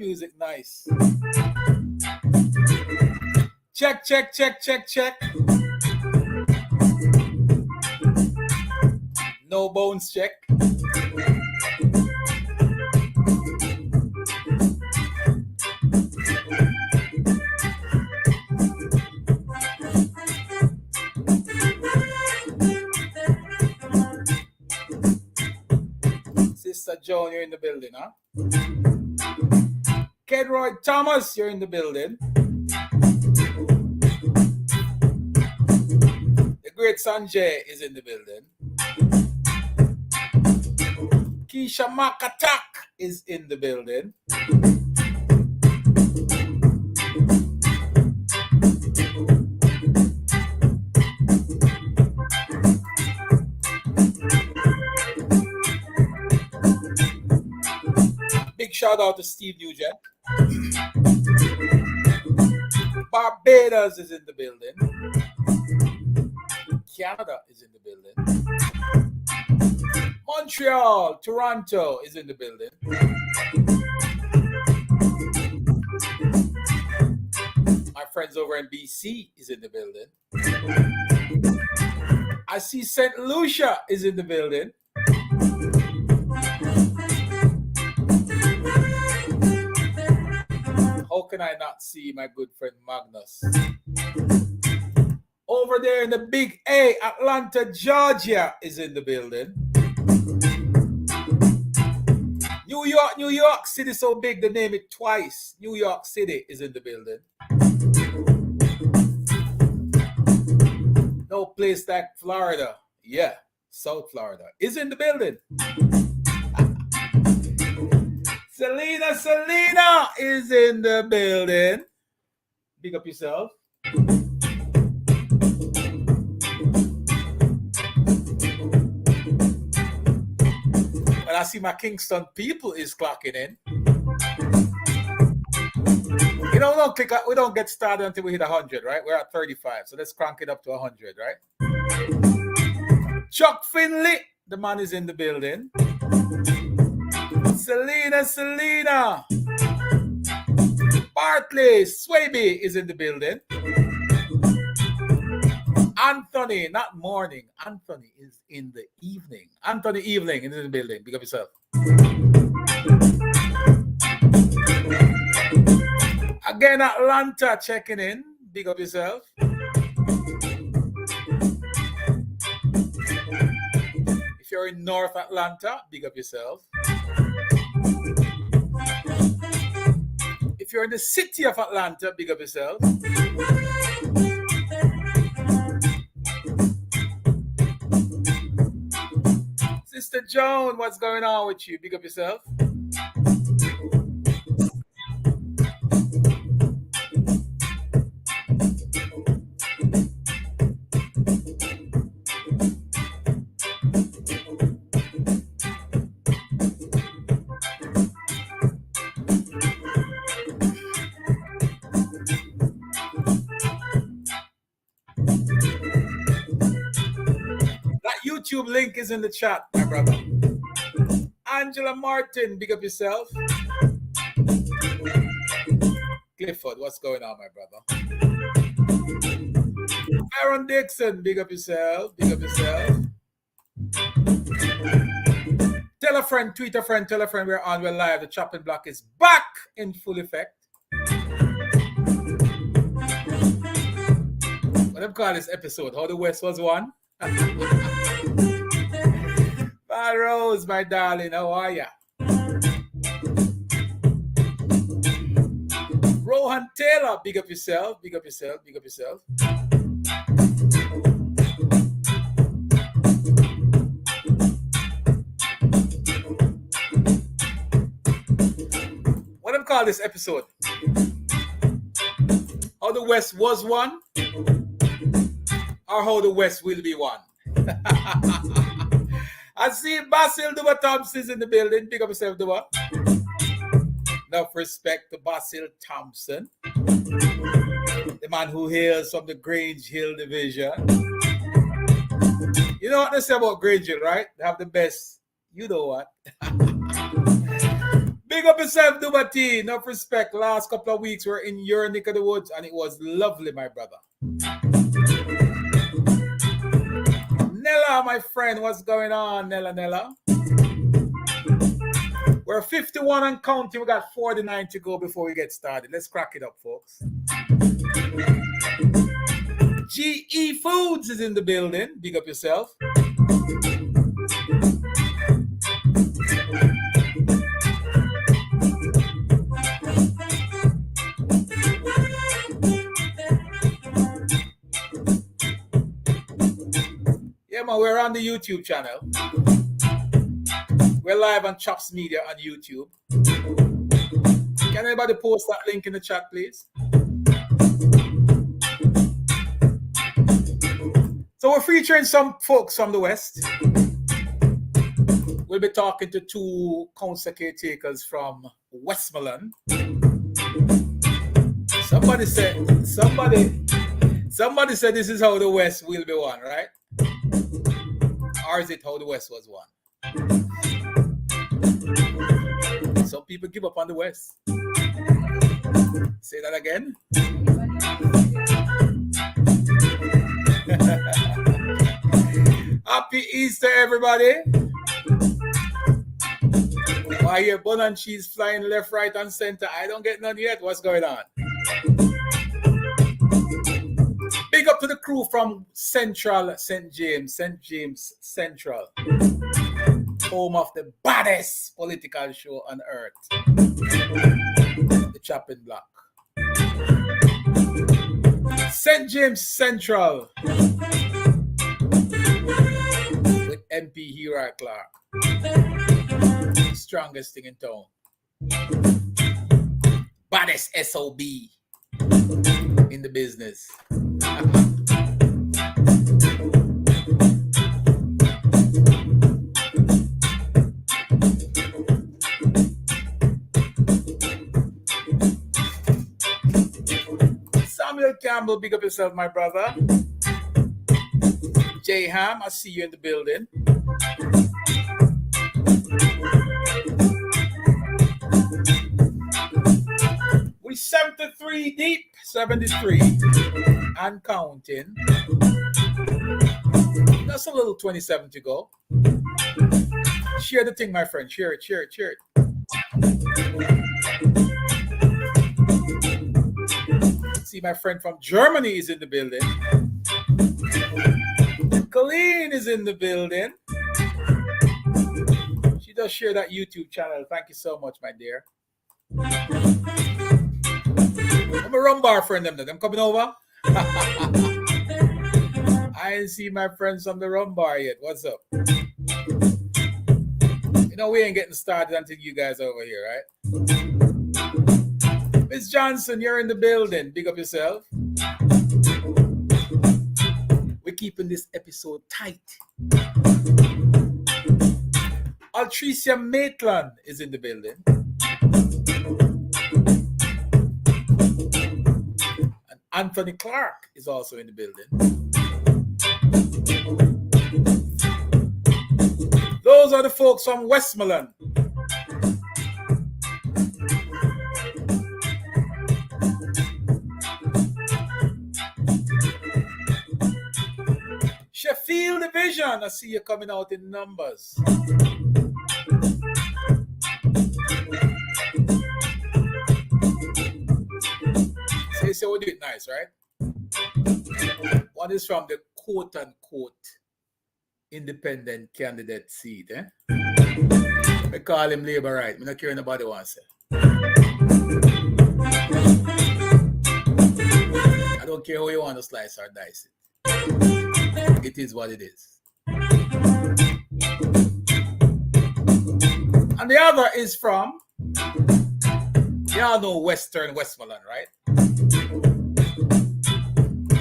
music nice. Check, check, check, check, check. No bones check. Sister Joan, you're in the building, huh? Kedroy Thomas, you're in the building. The great Sanjay is in the building. Keisha Makatak is in the building. Big shout out to Steve Nugent. Barbados is in the building. Canada is in the building. Montreal, Toronto is in the building. My friends over in BC is in the building. I see St. Lucia is in the building. How can I not see my good friend Magnus? Over there in the big A, Atlanta, Georgia is in the building. New York City so big they name it twice. New York City is in the building. No place like Florida. Yeah, South Florida is in the building. Selena is in the building. Big up yourself. And I see my Kingston people is clocking in. You know, we don't get started until we hit 100, right? We're at 35, so let's crank it up to 100, right? Chuck Finley, the man is in the building. Selena. Bartley Swaby is in the building. Anthony, not morning. Anthony is in the evening. Anthony Evening is in the building. Big up yourself. Again, Atlanta checking in. Big up yourself. If you're in North Atlanta, big up yourself. If you're in the city of Atlanta, big up yourself. Sister Joan, what's going on with you? Big up yourself. YouTube link is in the chat, my brother. Angela Martin, big up yourself. Clifford, what's going on, my brother? Aaron Dixon, big up yourself. Big up yourself. Tell a friend, tweet a friend, tell a friend we're live. The chopping block is back in full effect. What do you call this episode? How the West was won? Bye, Rose, my darling. How are ya? Rohan Taylor, big up yourself. Big up yourself. Big up yourself. What do you call this episode? How the West was won? Or how the West will be won? I see Basil Duba Thompson's in the building. Pick up yourself, Duba. Enough respect to Basil Thompson, the man who hails from the Grange Hill division. You know what they say about Grange Hill, right? They have the best. You know what? Big up yourself, Dubati. Enough respect. Last couple of weeks we're in your neck of the woods and it was lovely, my brother. Nella, my friend, what's going on, Nella? We're 51 and counting. We got 49 to go before we get started. Let's crack it up, folks. GE Foods is in the building. Big up yourself. Yeah, man, we're on the YouTube channel. We're live on Chops Media on YouTube. Can anybody post that link in the chat, please? So we're featuring some folks from the West. We'll be talking to two council caretakers from Westmoreland. Somebody said this is how the West will be won, right? Or is it how the West was won? Some people give up on the West. Say that again. Happy Easter, everybody. I hear bun and cheese flying left, right, and center. I don't get none yet. What's going on? Big up to the crew from Central St. James Central. Home of the baddest political show on earth. The Chopping Block. St. James Central. With MP Hero Clark. Strongest thing in town. Baddest SOB in the business. Samuel Campbell, big up yourself, my brother. J Ham, I see you in the building. We 73 deep, 73 and counting. That's a little 27 to go. Share the thing, my friend. Share it. See, my friend from Germany is in the building. Colleen is in the building. She does share that YouTube channel. Thank you so much, my dear. I'm a rum bar friend. Them coming over. I ain't see my friends from the rum bar yet. What's up? You know, we ain't getting started until you guys are over here, right? Miss Johnson, you're in the building. Big up yourself. We're keeping this episode tight. Altricia Maitland is in the building. And Anthony Clark is also in the building. Those are the folks from Westmoreland. Sheffield Division, I see you coming out in numbers. So we do it nice, right? One is from the quote-unquote independent candidate seat, eh? I call him labor right. I'm not caring nobody wants it. I don't care how you want to slice or dice it. It is what it is. And the other is from, y'all know Western Westmoreland, right?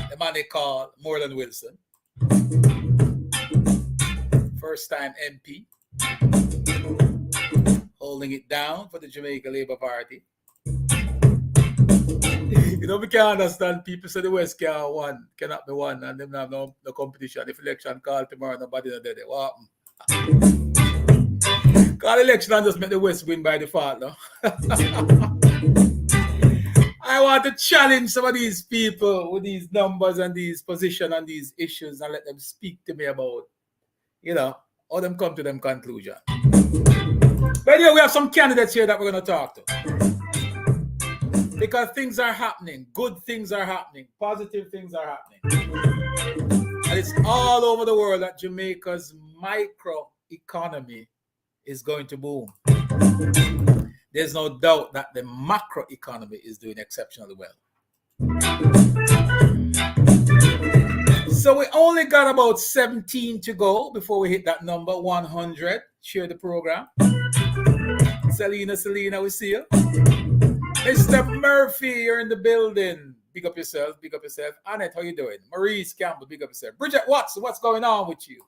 The man they call Moreland Wilson. First time MP. Holding it down for the Jamaica Labour Party. You know, we can't understand people say the West cannot be won, and them have no competition. If election call tomorrow, nobody not there. What happened? God election and just make the West win by default now. I want to challenge some of these people with these numbers and these positions and these issues and let them speak to me about, how them come to them conclusion. But anyway, we have some candidates here that we're going to talk to. Because things are happening. Good things are happening. Positive things are happening. And it's all over the world that Jamaica's microeconomy is going to boom. There's no doubt that the macro economy is doing exceptionally well. So we only got about 17 to go before we hit that number, 100. Share the program. Selena, we see you. Mr. Murphy, you're in the building. Big up yourself. Annette, how you doing? Maurice Campbell, big up yourself. Bridget Watson, what's going on with you?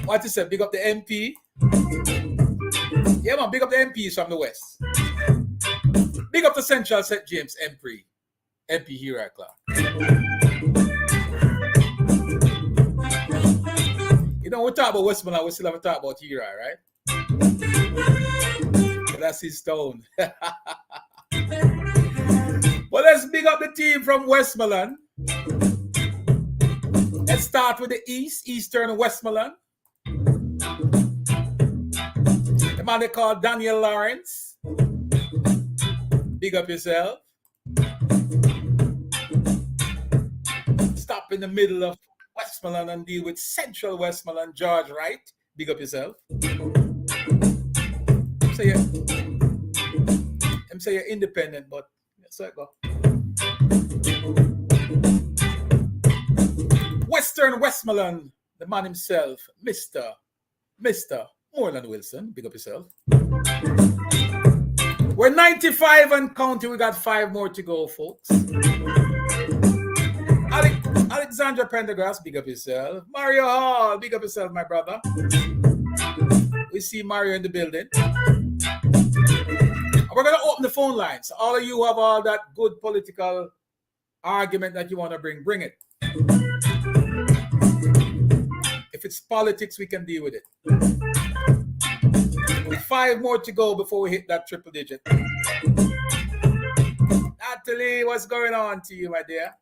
What you said? Big up the MP. Yeah, man, big up the MPs from the West. Big up the Central St. James MP here at Clark. We talk about Westmoreland, we still have to talk about Hira, right? That's his tone. Well, let's big up the team from Westmoreland. Let's start with the Eastern Westmoreland. The man they call Daniel Lawrence. Big up yourself. Stop in the middle of Westmoreland and deal with Central Westmoreland. George Wright. Big up yourself. Say you're independent, but so it go. Western Westmoreland, the man himself, Mr. Moreland Wilson. Big up yourself. We're 95 and counting. We got 5 more to go, folks. Alexandra Pendergrass, big up yourself. Mario Hall, big up yourself, my brother. We see Mario in the building. We're going to open the phone lines. So all of you have all that good political argument that you want to bring it. If it's politics, we can deal with it. 5 more to go before we hit that triple digit. Natalie, what's going on to you, my dear?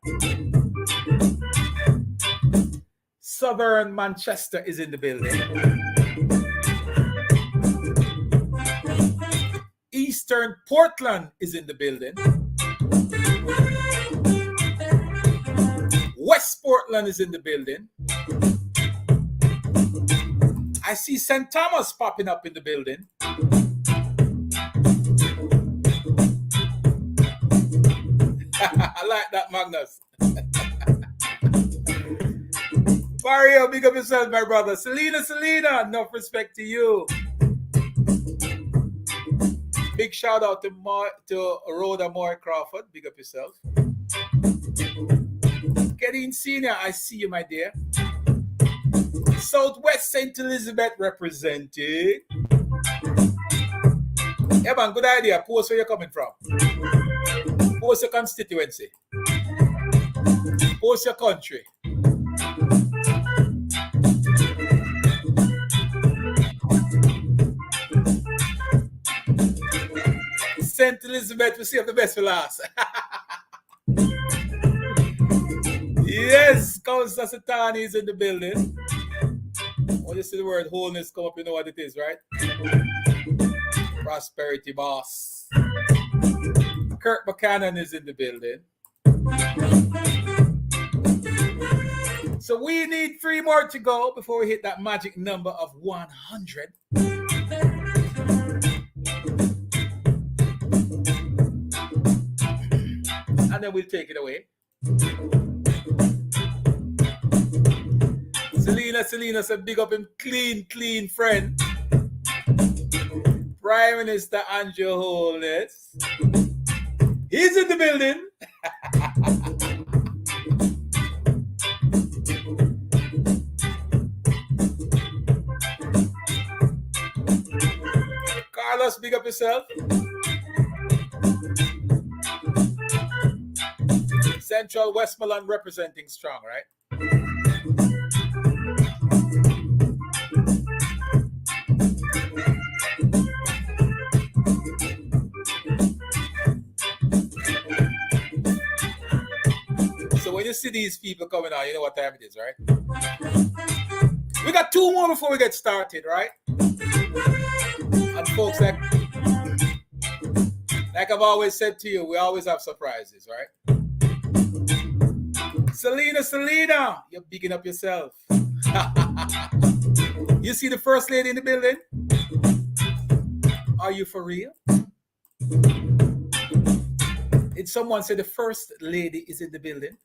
Southern Manchester is in the building. Eastern Portland is in the building. West Portland is in the building. I see St. Thomas popping up in the building. I like that, Magnus. Mario, big up yourself, my brother. Selena, enough respect to you. Big shout out to Rhoda Moore Crawford. Big up yourself. Getting Senior, I see you, my dear. Southwest St. Elizabeth representing. Yeah, man, good idea. Post where you're coming from. Post your constituency. Post your country. St. Elizabeth, we save the best for last. Yes, Councillor Satani is in the building. When you see the word wholeness come up, you know what it is, right? Prosperity boss. Kirk Buchanan is in the building. So we need 3 more to go before we hit that magic number of 100. And then we'll take it away. Selena said big up him clean friend. Prime Minister Andrew Holness. He's in the building. Carlos, big up yourself. Central Westmoreland representing strong, right? So when you see these people coming out, you know what time it is, right? We got 2 more before we get started, right? And folks, like I've always said to you, we always have surprises, right? Selena, you're bigging up yourself. You see the first lady in the building? Are you for real? Did someone say the first lady is in the building?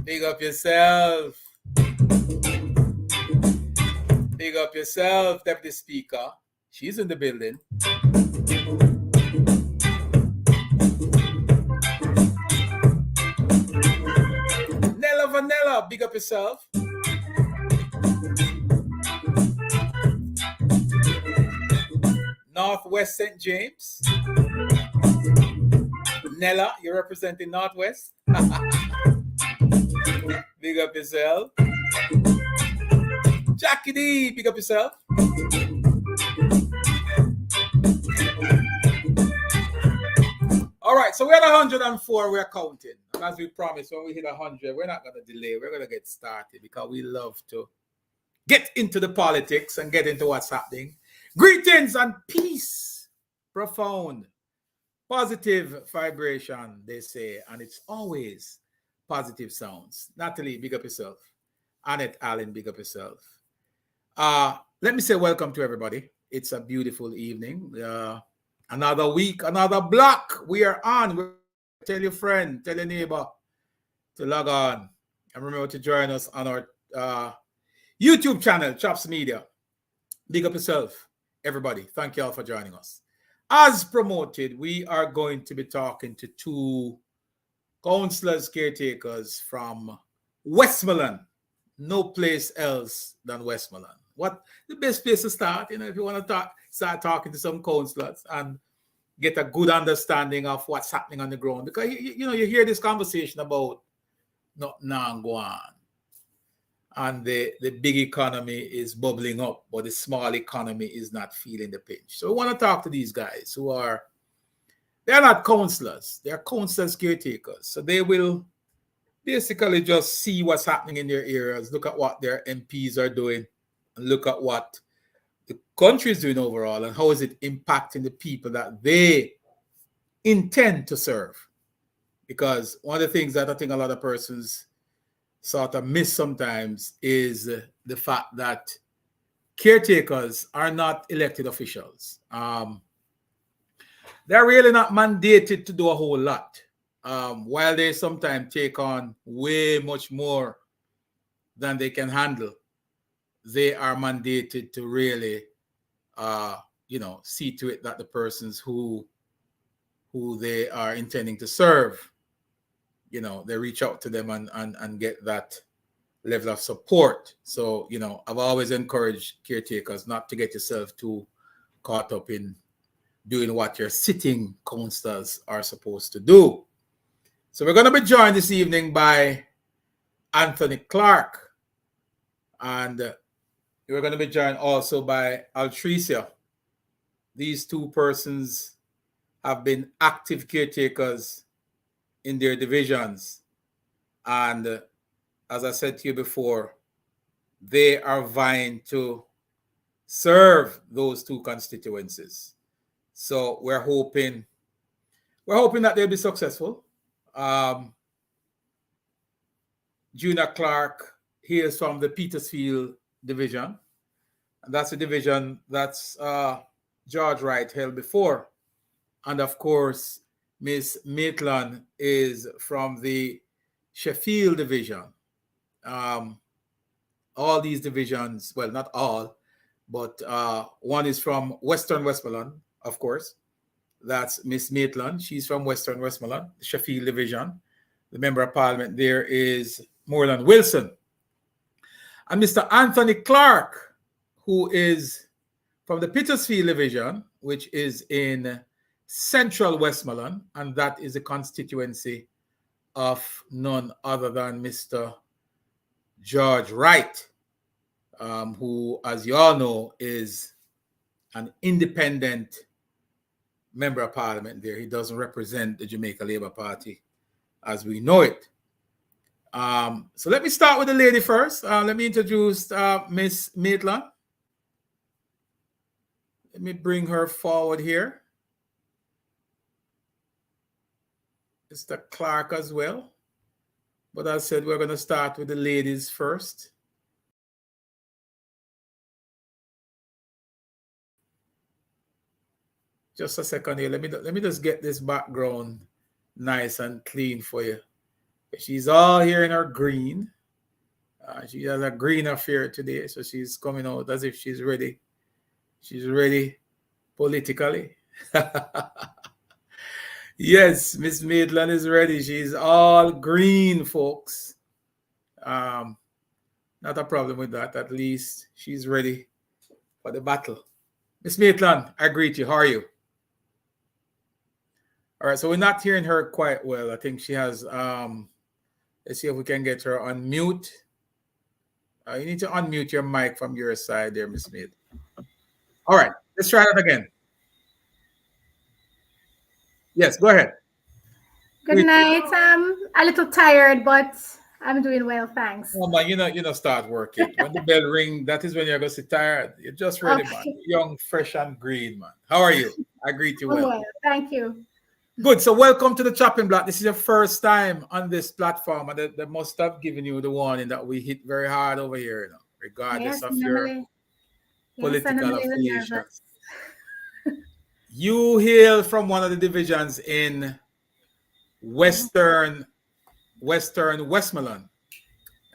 Big up yourself. Big up yourself, Deputy Speaker. She's in the building. Nella Vanilla, big up yourself. Northwest St. James. Nella, you're representing Northwest. Big up yourself. Jackie D, big up yourself. All right, so we're at 104, we're counting. And as we promised, when we hit 100, we're not going to delay. We're going to get started because we love to get into the politics and get into what's happening. Greetings and peace. Profound. Positive vibration, they say, and it's always positive sounds. Natalie, big up yourself. Annette Allen, big up yourself. Let me say welcome to everybody. It's a beautiful evening. Another week, another block. We are on. Tell your friend, tell your neighbor to log on. And remember to join us on our YouTube channel, Chops Media. Big up yourself, everybody. Thank you all for joining us. As promoted, we are going to be talking to 2 councillors, caretakers from Westmoreland. No place else than Westmoreland. What the best place to start, if you want to start talking to some councillors and get a good understanding of what's happening on the ground. Because, you hear this conversation about nothing going on. And the big economy is bubbling up, but the small economy is not feeling the pinch. So we want to talk to these guys they're not councillors, they're councillors caretakers. So they will basically just see what's happening in their areas, look at what their MPs are doing, and look at what the country is doing overall and how is it impacting the people that they intend to serve. Because one of the things that I think a lot of persons sort of miss sometimes is the fact that caretakers are not elected officials. They're really not mandated to do a whole lot. While they sometimes take on way much more than they can handle, they are mandated to really, see to it that the persons who they are intending to serve, they reach out to them and get that level of support. So, I've always encouraged caretakers not to get yourself too caught up in doing what your sitting councillors are supposed to do. So we're going to be joined this evening by Anthony Clark, and we're going to be joined also by Altricia. These 2 persons have been active caretakers in their divisions. And as I said to you before, they are vying to serve those 2 constituencies. So we're hoping that they'll be successful. Junior Clark, he is from the Petersfield division. And that's a division that's George Wright held before. And of course, Miss Maitland is from the Sheffield division. All these divisions, well, not all, but one is from Western Westmoreland, of course. That's Miss Maitland. She's from Western Westmoreland, the Sheffield division. The member of parliament there is Moreland Wilson. And Mr. Anthony Clark, who is from the Petersfield division, which is in Central Westmoreland, and that is a constituency of none other than Mr. George Wright, who, as you all know, is an independent member of parliament there. He doesn't represent the Jamaica Labour Party as we know it. So let me start with the lady first. Let me introduce Miss Maitland. Let me bring her forward here. Mr. Clark as well. But as I said, we're going to start with the ladies first. Just a second here. Let me just get this background nice and clean for you. She's all here in her green. She has a green affair today, so she's coming out as if she's ready. She's ready politically. Yes, Miss Maitland is ready. She's all green, folks. Not a problem with that. At least she's ready for the battle. Miss Maitland, I greet you. How are you? All right, so we're not hearing her quite well. I think she has, let's see if we can get her on mute. You need to unmute your mic from your side there, Miss Maitland. All right, let's try that again. Yes, go ahead. Good night. I'm a little tired, but I'm doing well, thanks. Oh man, you know, start working. When the bell ring, that is when you're gonna sit tired. You're just ready, man. Young, fresh, and green, man. How are you? I greet you well. Thank you. Good. So welcome to the chopping block. This is your first time on this platform, and they must have given you the warning that we hit very hard over here, you know, regardless of your political affiliations. You hail from one of the divisions in Western Westmoreland,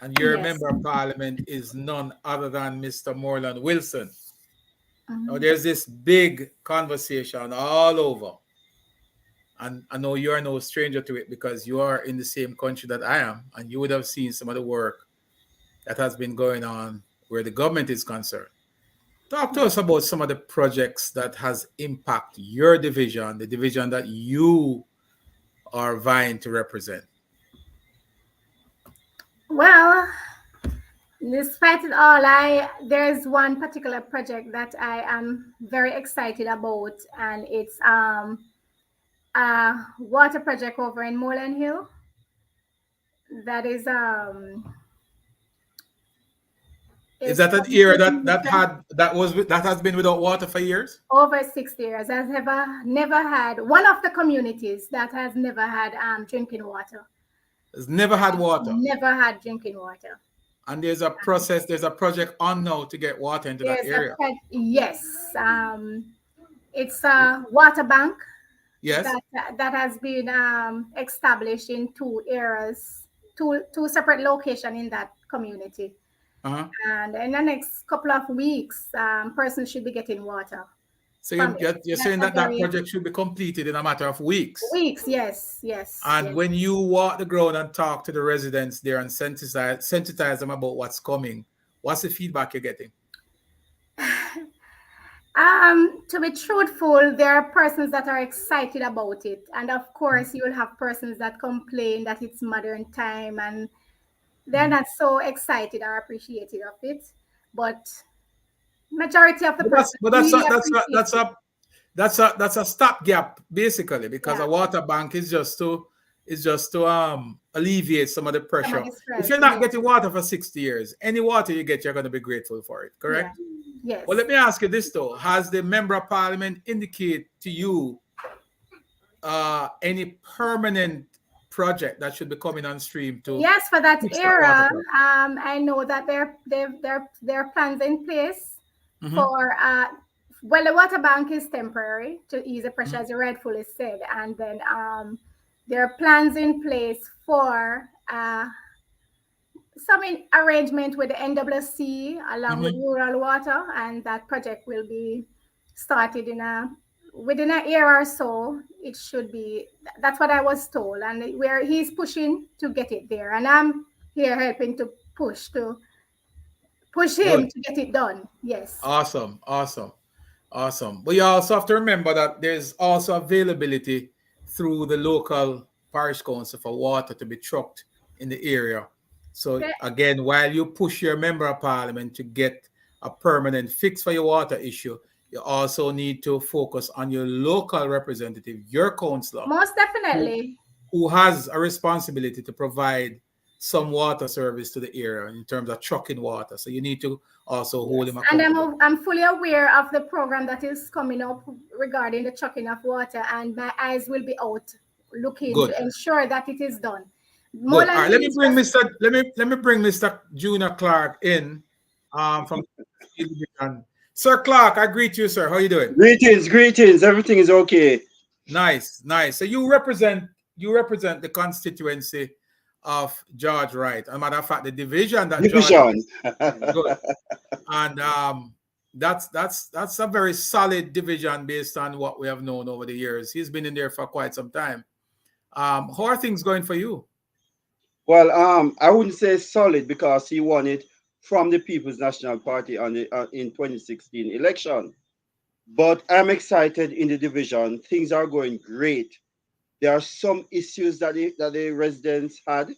and your member of parliament is none other than Mr. Moreland Wilson. Now, there's this big conversation all over, and I know you're no stranger to it because you are in the same country that I am, and you would have seen some of the work that has been going on where the government is concerned. Talk to us about some of the projects that has impacted your division, the division that you are vying to represent. Well, despite it all, there's one particular project that I am very excited about, and it's a water project over in Moreland Hill. That is that an area that has been without water for years? Over 6 years. Has never had one of the communities that has never had drinking water. Has never had water. Never had drinking water. And there's a process. There's a project on now to get water into that area. Yes, it's a water bank. Yes, that has been established in 2 areas, two separate locations in that community. And in the next couple of weeks, persons should be getting water. So you're saying that project should be completed in a matter of weeks? Weeks, yes. And when you walk the ground and talk to the residents there and sensitize them about what's coming, what's the feedback you're getting? To be truthful, there are persons that are excited about it. And of course, you will have persons that complain that it's modern time and they're not so excited or appreciative of it, but majority of the persons. But that's a stopgap basically, because a water bank is just to alleviate some of the pressure. If you're not getting water for 60 years, any water you get, you're going to be grateful for it. Correct? Yes. Well, let me ask you this though: has the member of parliament indicate to you any permanent project that should be coming on stream to? Yes, for that era, I know that there are plans in place for the water bank is temporary to ease the pressure, as you rightfully said, and then there are plans in place for some arrangement with the NWC along with rural water, and that project will be started within a year or so. It should be. That's what I was told, and where he's pushing to get it there, and I'm here helping to push him to get it done. Yes. Awesome. But you also have to remember that there's also availability through the local parish council for water to be trucked in the area. So again, while you push your member of parliament to get a permanent fix for your water issue, you also need to focus on your local representative, your councillor. Most definitely. who has a responsibility to provide some water service to the area in terms of trucking water. So you need to also hold him And accountable. I'm fully aware of the program that is coming up regarding the trucking of water, and my eyes will be out looking Good. to ensure that it is done. More Good. All than right. Let me please, bring just Mr. Let me bring Mr. Junior Clark in from Sir Clark. I greet you, sir. How you doing? Greetings, greetings. Everything is okay. Nice, nice. So you represent the constituency of George Wright. As a matter of fact, the division that George Division. good. And that's a very solid division based on what we have known over the years. He's been in there for quite some time. How are things going for you? Well, I wouldn't say solid because he won it from the People's National Party on the in 2016 election. But I'm excited in the division. Things are going great. There are some issues that the residents had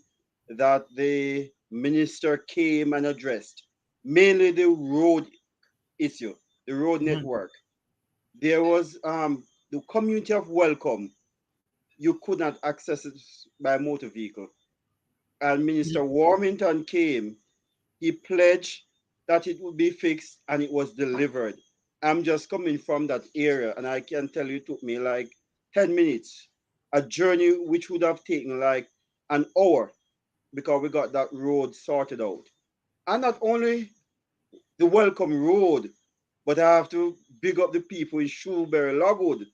that the minister came and addressed, mainly the road issue, the road Mhm, network. There was the community of Welcome. You could not access it by motor vehicle. And mhm, Minister Warmington came. He pledged that it would be fixed and it was delivered. I'm just coming from that area and I can tell you it took me like 10 minutes. A journey which would have taken like an hour because we got that road sorted out. And not only the Welcome Road, but I have to big up the people in Shrewsbury Logwood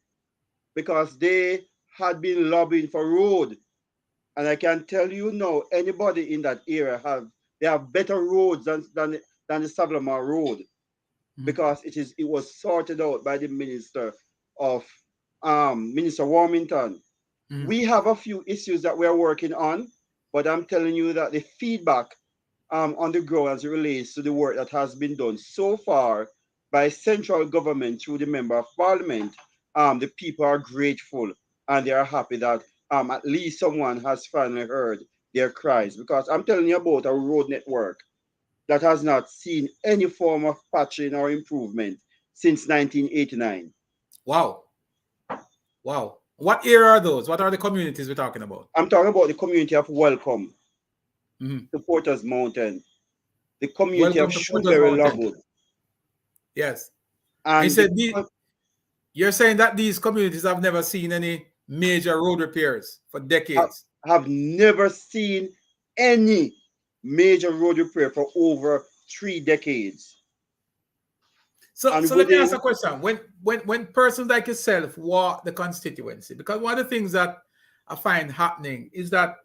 because they had been lobbying for road. And I can tell you now, anybody in that area they have better roads than the Savlamar Road mhm, because it was sorted out by the of Minister Warmington. mhm. We have a few issues that we're working on, but I'm telling you that the feedback on the ground as it relates to the work that has been done so far by central government through the member of parliament, the people are grateful and they are happy that at least someone has finally heard their cries. Because I'm telling you about a road network that has not seen any form of patching or improvement since 1989. Wow, wow. What area are those? What are the communities we're talking about? I'm talking about the community of Welcome, Mhm. the Porter's Mountain, the community of Welcome to Porter's Shrewsbury Mountain. Logwood, Yes. And you and said you're saying that these communities have never seen any major road repairs for have, decades. have never seen any major road repair for over 3 decades. So, And so let me ask a within, question. When persons like yourself walk the constituency, because one of the things that I find happening is that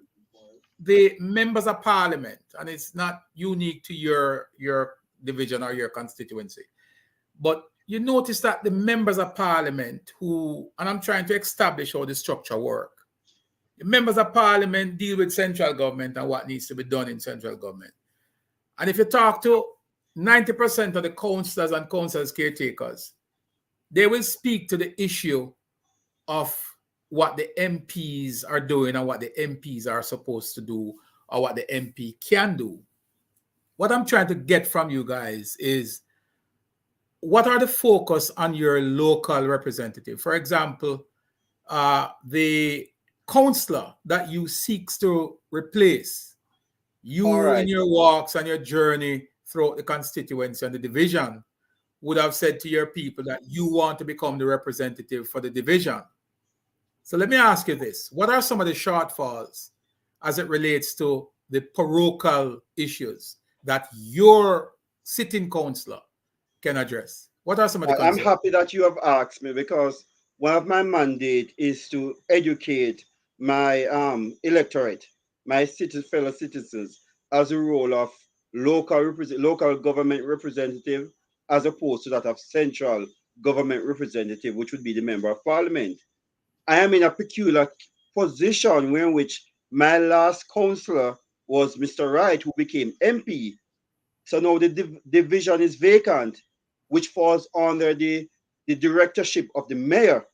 the members of parliament, and it's not unique to your division or your constituency, but you notice that the members of parliament who, and I'm trying to establish how the structure work. The members of parliament deal with central government and what needs to be done in central government. And if you talk to 90% of the councillors and councillors caretakers, they will speak to the issue of what the MPs are doing and what the MPs are supposed to do or what the MP can do. What I'm trying to get from you guys is what are the focus on your local representative? For example, the councillor that you seek to replace, all you in right, your walks and your journey throughout the constituency and the division would have said to your people that you want to become the representative for the division. So let me ask you this. What are some of the shortfalls as it relates to the parochial issues that your sitting councillor can address? What are some of the I'm concerns? happy that you have asked me because one of my mandate is to educate my electorate, my fellow citizens, as a role of local government representative as opposed to that of central government representative, which would be the member of parliament. I am in a peculiar position in which my last councillor was Mr. Wright, who became MP. So now the division is vacant, which falls under the directorship of the mayor.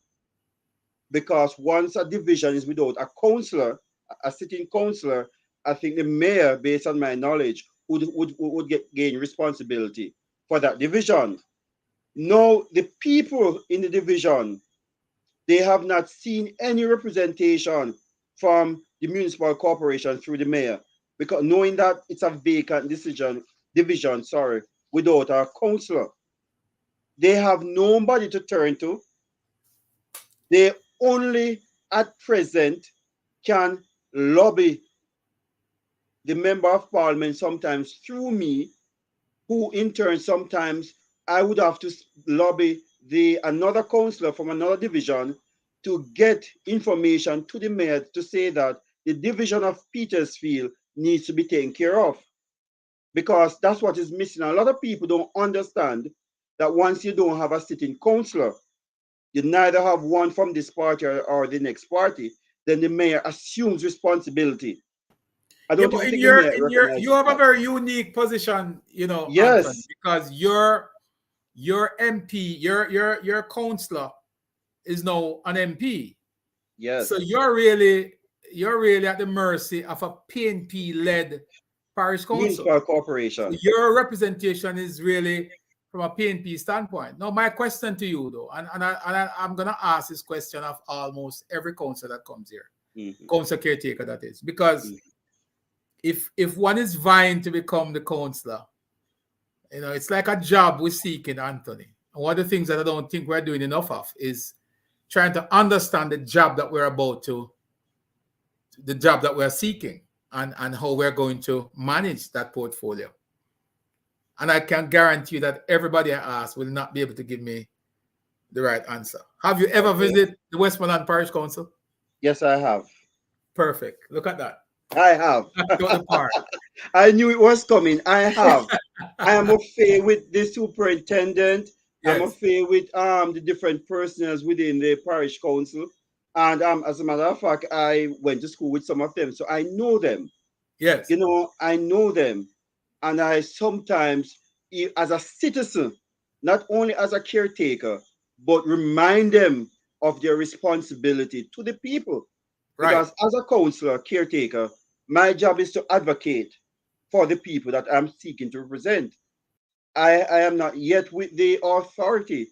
Because once a division is without a councillor, a sitting councillor, I think the mayor, based on my knowledge, would gain responsibility for that division. Now, the people in the division, they have not seen any representation from the municipal corporation through the mayor, because knowing that it's a vacant division, sorry, without a councillor, they have nobody to turn to. They only at present can lobby the member of parliament sometimes through me, who in turn sometimes I would have to lobby the another councillor from another division to get information to the mayor to say that the division of Petersfield needs to be taken care of, because that's what is missing. A lot of people don't understand that once you don't have a sitting councillor, you neither have one from this party or the next party, then the mayor assumes responsibility. I Yeah, don't but even in think the mayor you recognizes have a that. very unique position, you know, Anthony, Yes, because your MP, your councillor is now an MP. So yes. you're really at the mercy of a PNP led parish council. Municipal So corporation. your representation is really from a PNP standpoint. Now, my question to you though, I'm gonna ask this question of almost every council that comes here, Mhm, council caretaker that is, because mhm. if one is vying to become the councillor, it's like a job we're seeking, Anthony. And one of the things that I don't think we're doing enough of is trying to understand the job that we're about to, the job that we're seeking, and how we're going to manage that portfolio. And I can guarantee you that everybody I ask will not be able to give me the right answer. Have you ever Okay. visited the Westmoreland Parish Council? Yes, I have. Perfect. Look at that. I have. Knocked out the park. I knew it was coming. I have. I am affair with the superintendent. I'm Yes. affair with the different personnel within the parish council. And as a matter of fact, I went to school with some of them. So I know them. Yes. I know them. And I sometimes, as a citizen, not only as a caretaker, but remind them of their responsibility to the people. Right. Because as a counselor, caretaker, my job is to advocate for the people that I'm seeking to represent. I am not yet with the authority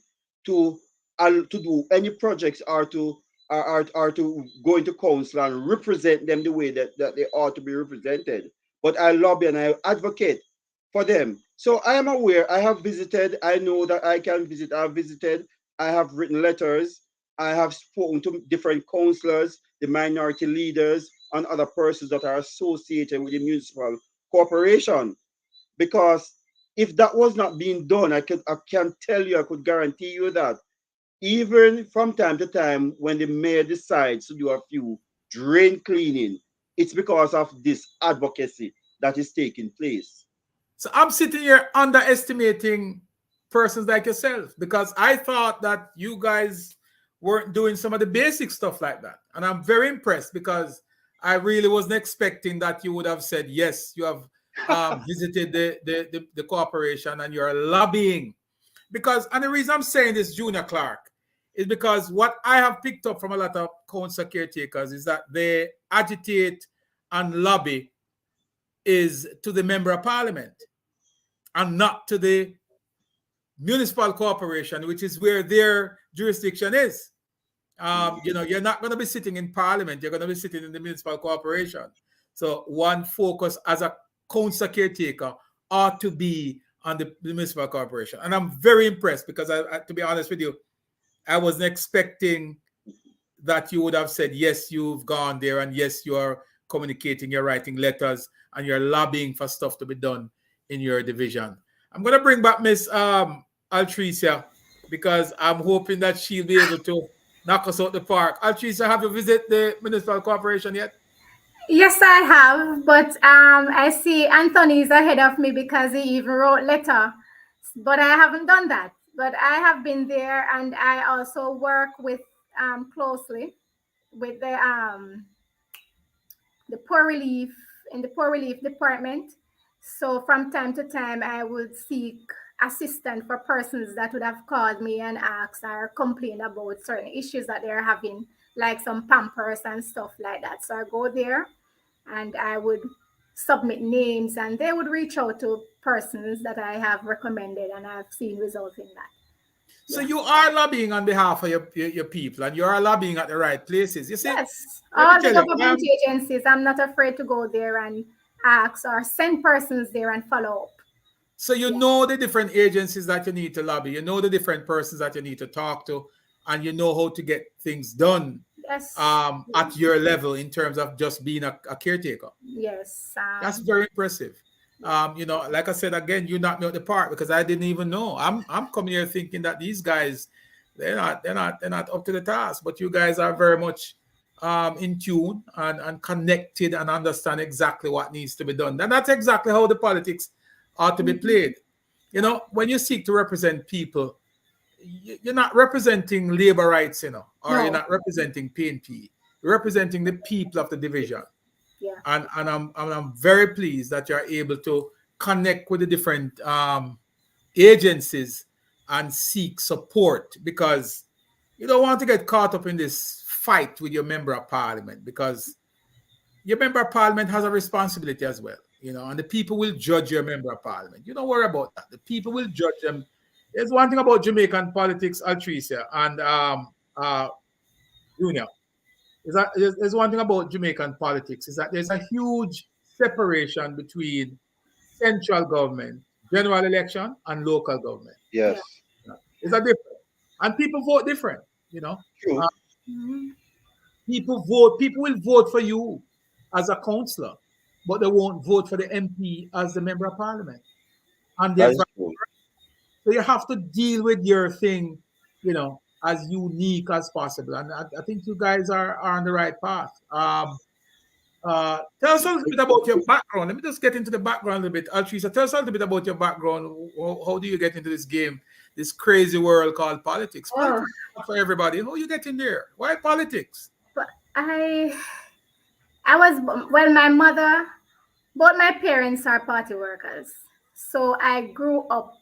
to to do any projects or to go into council and represent them the way that they ought to be represented. But I lobby and I advocate for them. So I am aware. I have visited. I know that I can visit. I've visited. I have written letters. I have spoken to different councillors, the minority leaders, and other persons that are associated with the municipal corporation, because if that was not being done, I can tell you, I could guarantee you that even from time to time when the mayor decides to do a few drain cleaning, it's because of this advocacy that is taking place. So I'm sitting here underestimating persons like yourself because I thought that you guys weren't doing some of the basic stuff like that. And I'm very impressed because I really wasn't expecting that you would have said, yes, you have visited the corporation and you're lobbying. Because, and the reason I'm saying this, Junior Clark, is because what I have picked up from a lot of council caretakers is that they agitate and lobby is to the member of parliament and not to the municipal corporation, which is where their jurisdiction is. You're not going to be sitting in parliament, you're going to be sitting in the municipal corporation. So one focus as a council caretaker ought to be on the municipal corporation. And I'm very impressed because to be honest with you, I wasn't expecting that you would have said, yes, you've gone there, and yes, you are communicating, you're writing letters, and you're lobbying for stuff to be done in your division. I'm going to bring back Miss Altricia because I'm hoping that she'll be able to knock us out the park. Altricia, have you visited the municipal corporation yet? Yes, I have, but I see Anthony is ahead of me because he even wrote letter, but I haven't done that. But I have been there, and I also work with closely with the poor relief in the poor relief department. So from time to time, I would seek assistance for persons that would have called me and asked or complained about certain issues that they're having, like some pampers and stuff like that. So I go there and I would submit names, and they would reach out to persons that I have recommended, and I've seen results in that. So you are lobbying on behalf of your people, and you are lobbying at the right places. You see, Yes, let me all the tell you, government agencies, I'm not afraid to go there and ask or send persons there and follow up. so you Yeah. know the different agencies that you need to lobby, you know the different persons that you need to talk to, and you know how to get things done Yes. at your level in terms of just being a caretaker. Yes. That's very impressive. Like I said again, you knocked me out the park because I didn't even know. I'm coming here thinking that these guys, they're not up to the task, but you guys are very much in tune and connected and understand exactly what needs to be done. And that's exactly how the politics ought to be played. When you seek to represent people, you're not representing labor rights, or you're No. not representing PNP. You're representing the people of the division. Yeah. And I'm very pleased that you're able to connect with the different agencies and seek support, because you don't want to get caught up in this fight with your member of parliament, because your member of parliament has a responsibility as well, and the people will judge your member of parliament. You don't worry about that. The people will judge them. There's one thing about Jamaican politics, Altricia and Junior. There's one thing about Jamaican politics is that there's a huge separation between central government, general election, and local government. Yeah. Yes. It's a different, and people vote different. True. Uh, Mhm. people vote. People will vote for you as a councillor, but they won't vote for the MP as the member of parliament. And That there's is true. so you have to deal with your thing, as unique as possible. And I think you guys are on the right path. Tell us a little bit about your background. Let me just get into the background a little bit. Altrisa, tell us a little bit about your background. How do you get into this game, this crazy world called politics? Oh, Politics is not for everybody. How you get in there? Why politics? but I was, well, my mother, both my parents are party workers. So I grew up,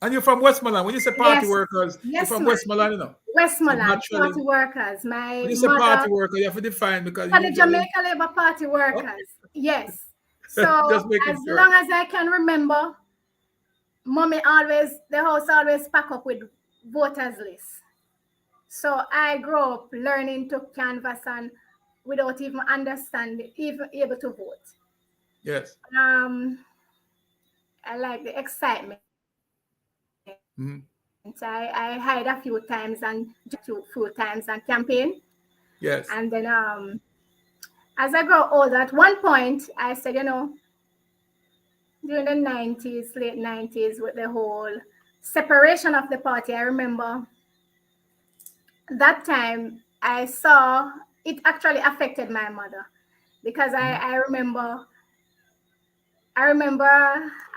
And you're from Westmoreland. When you say party yes, workers, you're yes, from man. Westmoreland. So Westmoreland, naturally, party workers. My when you say mother, party worker, you have to define, because for the usually, Jamaica Labour Party oh, workers, yes. So just as making sure. long as I can remember, the house always pack up with voters list. So I grew up learning to canvass and without even understanding, even able to vote. Yes. Um, I like the excitement. Mhm. I hide a few times and few times and campaign. Yes. And then as I grow older, at one point I said, during the 90s, late 90s, with the whole separation of the party, I remember that time I saw it actually affected my mother, because Mhm. I remember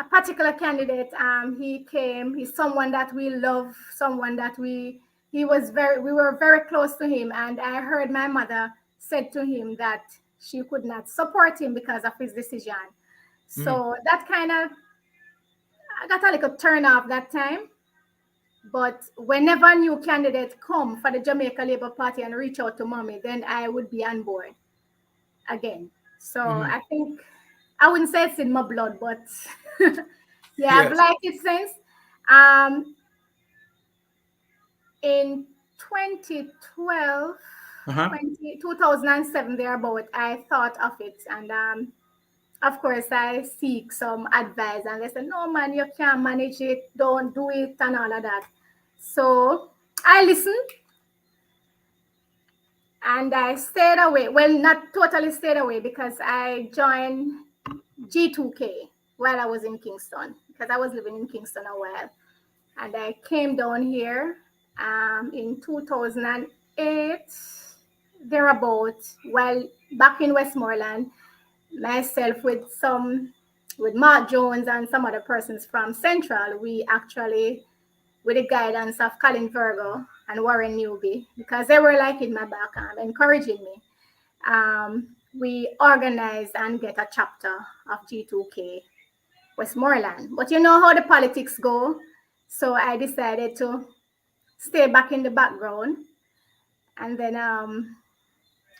a particular candidate. He's someone that we love, someone that we were very close to him. And I heard my mother said to him that she could not support him because of his decision. Mhm. So that kind of, I got a little turn off that time. But whenever a new candidate come for the Jamaica Labour Party and reach out to mommy, then I would be on board again. So Mhm. I think I wouldn't say it's in my blood, but yeah, I've Yes. liked it since. Um, in 2012, Uh-huh. 2007, thereabout, I thought of it. And of course, I seek some advice. And they said, no, man, you can't manage it. Don't do it and all of that. So I listened and I stayed away. Well, not totally stayed away, because I joined G2K while I was in Kingston, because I was living in Kingston a while. And I came down here in 2008, thereabout, while back in Westmoreland, myself with Mark Jones and some other persons from Central, we actually, with the guidance of Colin Virgo and Warren Newby, because they were like in my back, encouraging me, we organized and get a chapter of G2K Westmoreland. But you know how the politics go. So I decided to stay back in the background. And then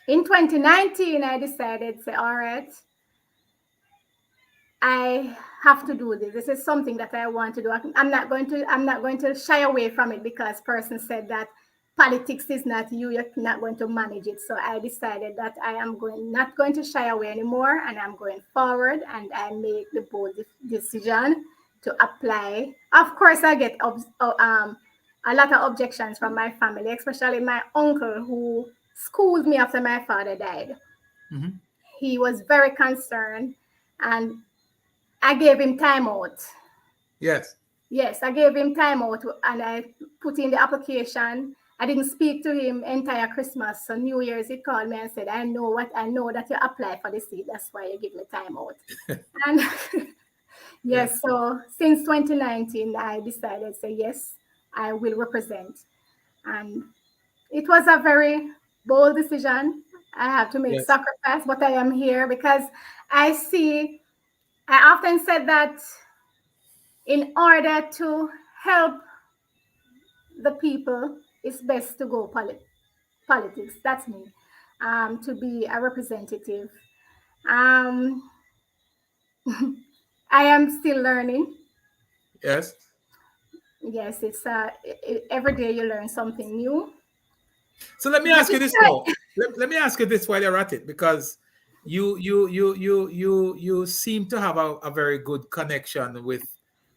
in 2019, I decided, say, all right, I have to do this. This is something that I want to do. I'm not going to shy away from it because person said that politics is not you. You're not going to manage it. So I decided that I am not going to shy away anymore, and I'm going forward. And I make the bold decision to apply. Of course, I get a lot of objections from my family, especially my uncle who schooled me after my father died. Mhm. He was very concerned, and I gave him time out. Yes. Yes, I gave him time out and I put in the application. I didn't speak to him entire Christmas. So New Year's he called me and said, I know that you applied for the seat. That's why you give me time out. And Yeah. yes, so since 2019 I decided to say yes, I will represent. And it was a very bold decision. I have to make Yes. sacrifice, but I am here because I often said that in order to help the people, it's best to go politics. That's me. To be a representative. Um, I am still learning. Yes. Yes, it's every day you learn something new. So let me But ask you it's this good. now. Let me ask you this while you're at it, because you seem to have a very good connection with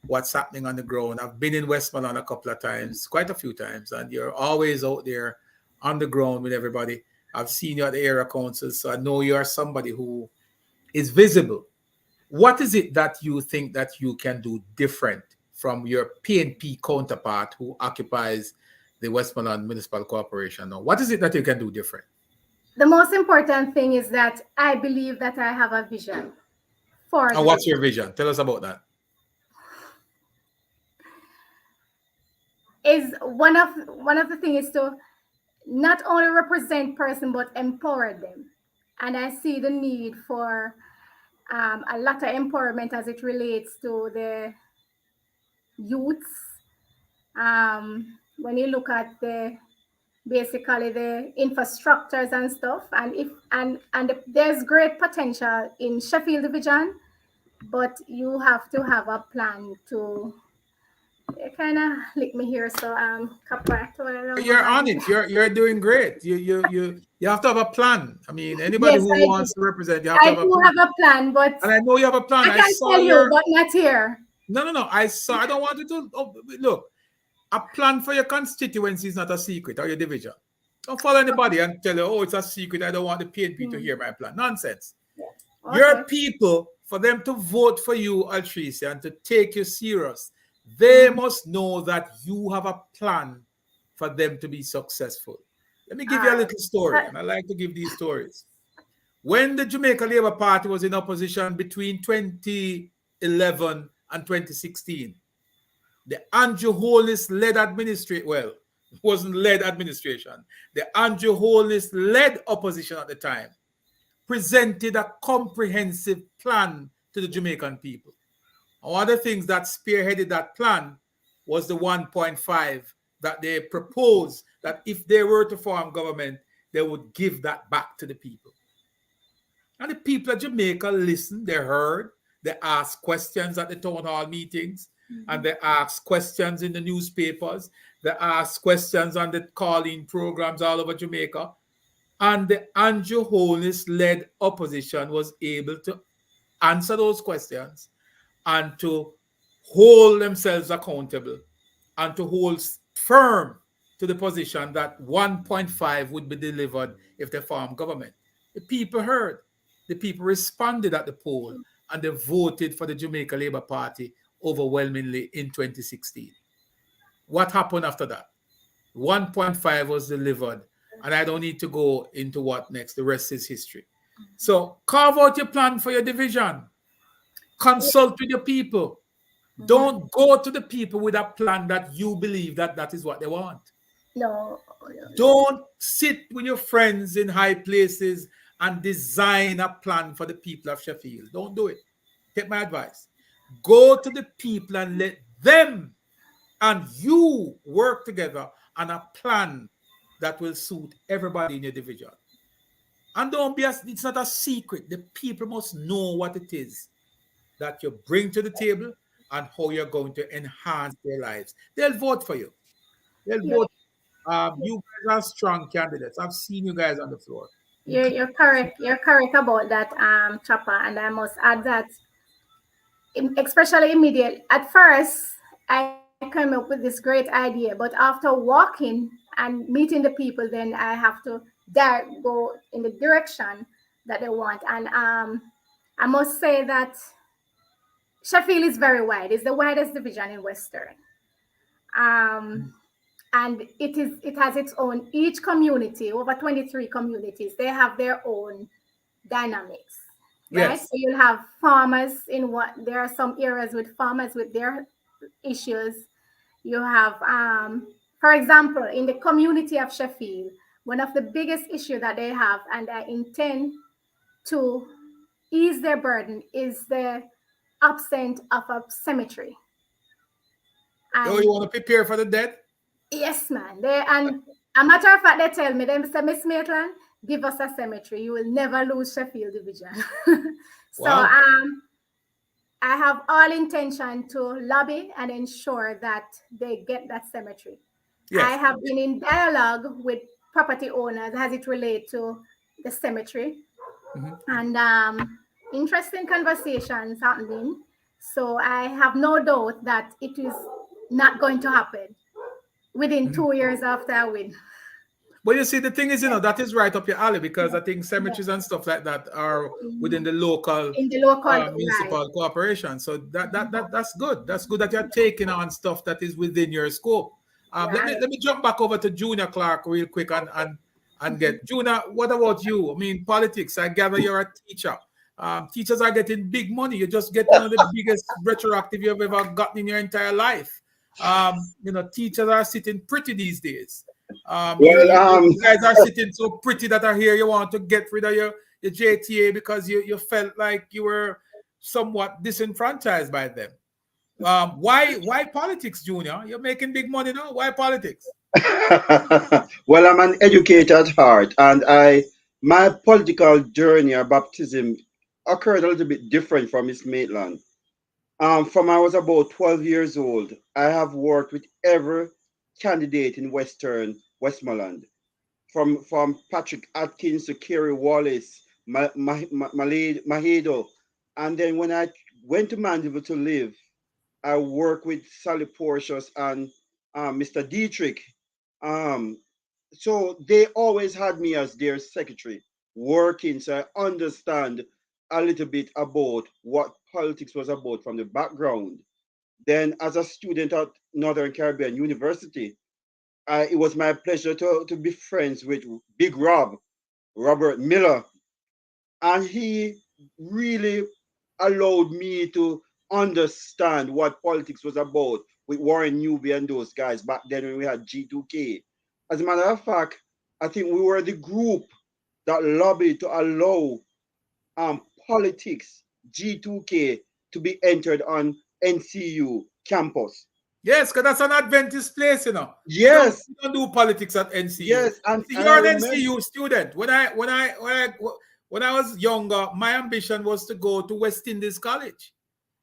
what's happening on the ground. I've been in Westmoreland a couple of times, quite a few times, and you're always out there on the ground with everybody. I've seen you at the area councils, so I know you are somebody who is visible. What is it that you think that you can do different from your PNP counterpart who occupies the Westmoreland Municipal Corporation now? What is it that you can do different? The most important thing is that I believe that I have a vision for And the what's vision. your vision? Tell us about that. Is one of the things is to not only represent person but empower them. And I see the need for a lot of empowerment as it relates to the youths. When you look at the basically the infrastructures and stuff, and if and there's great potential in Sheffield Division, but you have to have a plan to kind of lick me here. So kapwa to wala lang You're on mahangin. it. You're doing great. You have to have a plan. I mean, anybody Yes, who I do. wants to represent, you have to I have a do plan. have a plan, but And I know you have a plan. I I can saw tell you, your but not here. no. I saw. I don't want you to look. A plan for your constituency is not a secret or your division. Don't follow anybody and tell you, oh, it's a secret. I don't want the PNP to Hmm. hear my plan. Nonsense. Yeah. Your Okay. people, for them to vote for you, Altricia, and to take you serious, they must know that you have a plan for them to be successful. Let me give you a little story, But and I like to give these stories. When the Jamaica Labour Party was in opposition between 2011 and 2016, the Andrew Holness led administration, well, it wasn't led administration, the Andrew Holness led opposition at the time presented a comprehensive plan to the Jamaican people. One of the things that spearheaded that plan was the 1.5 that they proposed that if they were to form government, they would give that back to the people. And the people of Jamaica listened, they heard, they asked questions at the town hall meetings, and they asked questions in the newspapers, they asked questions on the calling programs all over Jamaica. And the Andrew Holness led opposition was able to answer those questions and to hold themselves accountable and to hold firm to the position that 1.5 would be delivered if they form government. The people heard, the people responded at the poll, and they voted for the Jamaica Labour Party overwhelmingly in 2016. What happened after that? 1.5 was delivered, and I don't need to go into what next. The rest is history. So carve out your plan for your division. Consult with your people. Don't go to the people with a plan that you believe that that is what they want. no, Don't sit with your friends in high places and design a plan for the people of Sheffield. Don't do it. Take my advice. Go to the people and let them and you work together on a plan that will suit everybody in your division. And don't be, it's not a secret. The people must know what it is. that you bring to the table and how you're going to enhance their lives. They'll vote for you. They'll You're, vote. You guys are strong candidates. I've seen you guys on the floor. You you're correct. You're correct about that, Chopper. And I must add that, especially immediate. At first, I came up with this great idea, but after walking and meeting the people, then I have to go in the direction that they want. And I must say that Sheffield is very wide. It's the widest division in Western. Um, and it has its own, each community, over 23 communities, they have their own dynamics, right? So yes, you'll have farmers in what there are some areas with farmers with their issues. You have, for example, in the community of Sheffield, one of the biggest issue that they have, and I intend to ease their burden, is the absence of a cemetery. oh, you And want to prepare for the dead? yes, man. They, and a matter of fact, they tell me, they say, Miss Maitland, give us a cemetery. You will never lose Sheffield Division. So Wow. I have all intention to lobby and ensure that they get that cemetery. I Yes. have been in dialogue with property owners as it relates to the cemetery, Mhm. and interesting conversations happening. So I have no doubt that it is not going to happen within Mhm. 2 years after I win. But you see, the thing is, Yes, that is right up your alley because I think yes. cemeteries and stuff like that are within Mhm. the local In the local, right? municipal cooperation. So that's good. That's good that you're taking on stuff that is within your scope. Let me Right. let me jump back over to Junior Clark real quick and Mhm. get Junior. What about you? I mean, politics. I gather you're a teacher. Teachers are getting big money. You just get one of the biggest retroactive you've ever gotten in your entire life. Teachers are sitting pretty these days. Well, You guys are sitting so pretty that I hear you want to get rid of your JTA because you felt like you were somewhat disenfranchised by them. Why politics, Junior? You're making big money now. Why politics? well, I'm an educator at heart, and my political journey or baptism occurred a little bit different from Miss Maitland. From I was about 12 years old, I have worked with every candidate in Western Westmoreland, from Patrick Atkins to Kerry Wallace, Mahedo. And then when I went to Mandeville to live, I worked with Sally Portius and Mr. Dietrich. Um, so they always had me as their secretary working, so I understand a little bit about what politics was about from the background. Then, as a student at Northern Caribbean University, it was my pleasure to be friends with Big Robert Miller, and he really allowed me to understand what politics was about with Warren Newby and those guys back then when we had G2K. As a matter of fact, I think we were the group that lobbied to allow politics G2K to be entered on NCU campus. Yes, because that's an Adventist place, Yes, We don't do politics at NCU. yes, and, See, and I you're an remember, NCU student. When I was younger, my ambition was to go to West Indies College.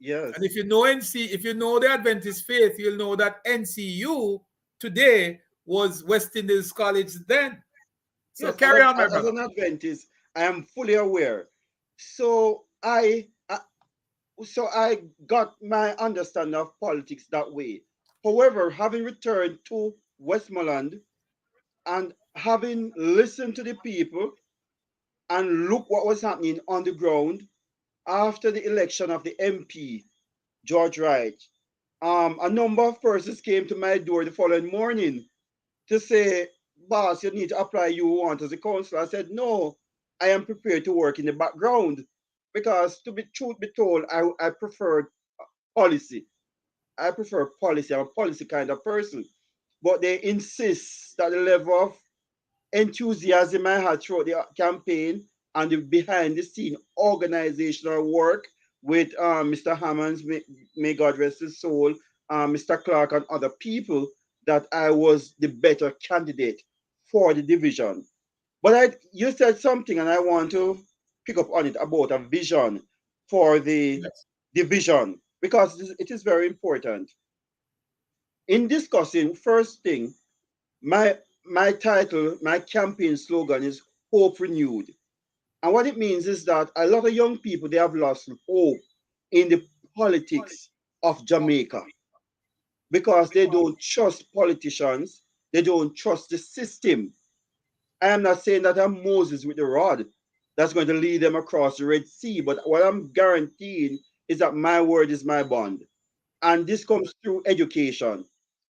And yes, if you know the Adventist faith, you'll know that NCU today was West Indies College then. So yes, carry on, my as brother. an Adventist, I am fully aware. So I got my understanding of politics that way. However, having returned to Westmoreland and having listened to the people and look what was happening on the ground after the election of the MP, George Wright, a number of persons came to my door the following morning to say, boss, you need to apply you want as a counselor. I said, no, I am prepared to work in the background because to be truth be told, I preferred policy. I prefer policy. I'm a policy kind of person. But they insist that the level of enthusiasm I had throughout the campaign and the behind the scene organizational work with Mr. Hammonds, may God rest his soul, Mr. Clark, and other people, that I was the better candidate for the division. But you said something, and I want to pick up on it about a vision for the Yes. division, because it is very important. In discussing, first thing, my title, my campaign slogan is Hope Renewed. And what it means is that a lot of young people, they have lost hope in the politics of Jamaica because they don't trust politicians, they don't trust the system. I am not saying that I'm Moses with the rod that's going to lead them across the Red Sea, but what I'm guaranteeing is that my word is my bond. And this comes through education.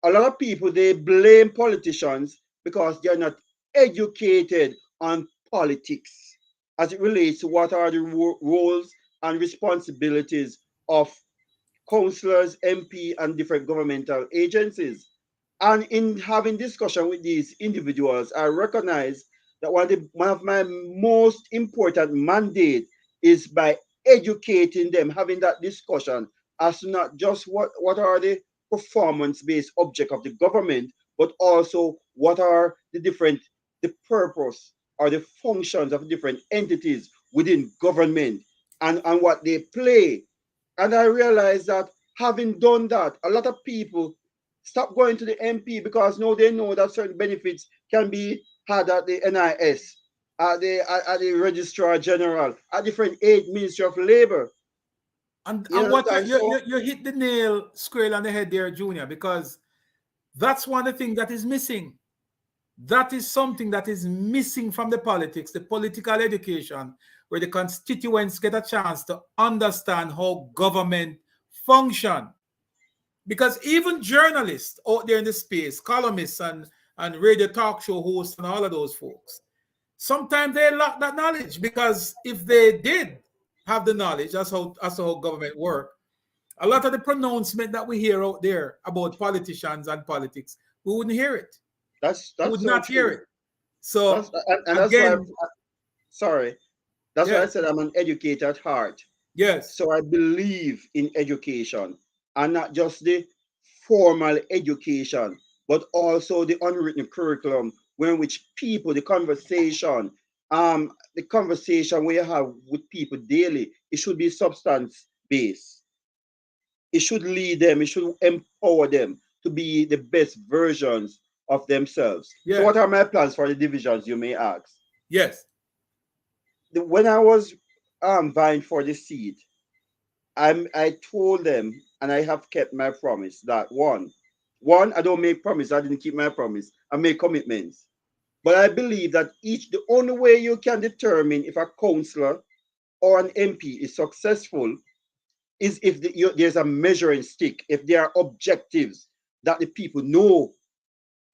A lot of people, they blame politicians because they're not educated on politics as it relates to what are the roles and responsibilities of councillors, MP, and different governmental agencies. And in having discussion with these individuals, I recognize that one of my most important mandate is by educating them, having that discussion as to not just what are the performance-based object of the government, but also what are the purpose or the functions of different entities within government and what they play. And I realized that having done that, a lot of people stop going to the MP because now they know that certain benefits can be had at the NIS, at the Registrar General, at different aid Ministry of Labor. And You what understand? So you hit the nail square on the head there, Junior, because that's one of the things that is missing. That is something that is missing from the politics, the political education, where the constituents get a chance to understand how government function. Because even journalists out there in the space, columnists and radio talk show hosts and all of those folks, sometimes they lack that knowledge, because if they did have the knowledge, that's how government work, a lot of the pronouncement that we hear out there about politicians and politics, we wouldn't hear it. We that's would so not hear true. it. So And that's why again, sorry. That's why I yes, said I'm an educator at heart. yes, So I believe in education, and not just the formal education, but also the unwritten curriculum, where in which people, the conversation we have with people daily, it should be substance based. It should lead them, it should empower them to be the best versions of themselves. So, yes, what are my plans for the divisions, you may ask? yes, When I was vying for the seat, I told them, and I have kept my promise, that one, I don't make promise. I didn't keep my promise. I make commitments. But I believe that the only way you can determine if a councillor or an MP is successful is if there's a measuring stick, if there are objectives that the people know,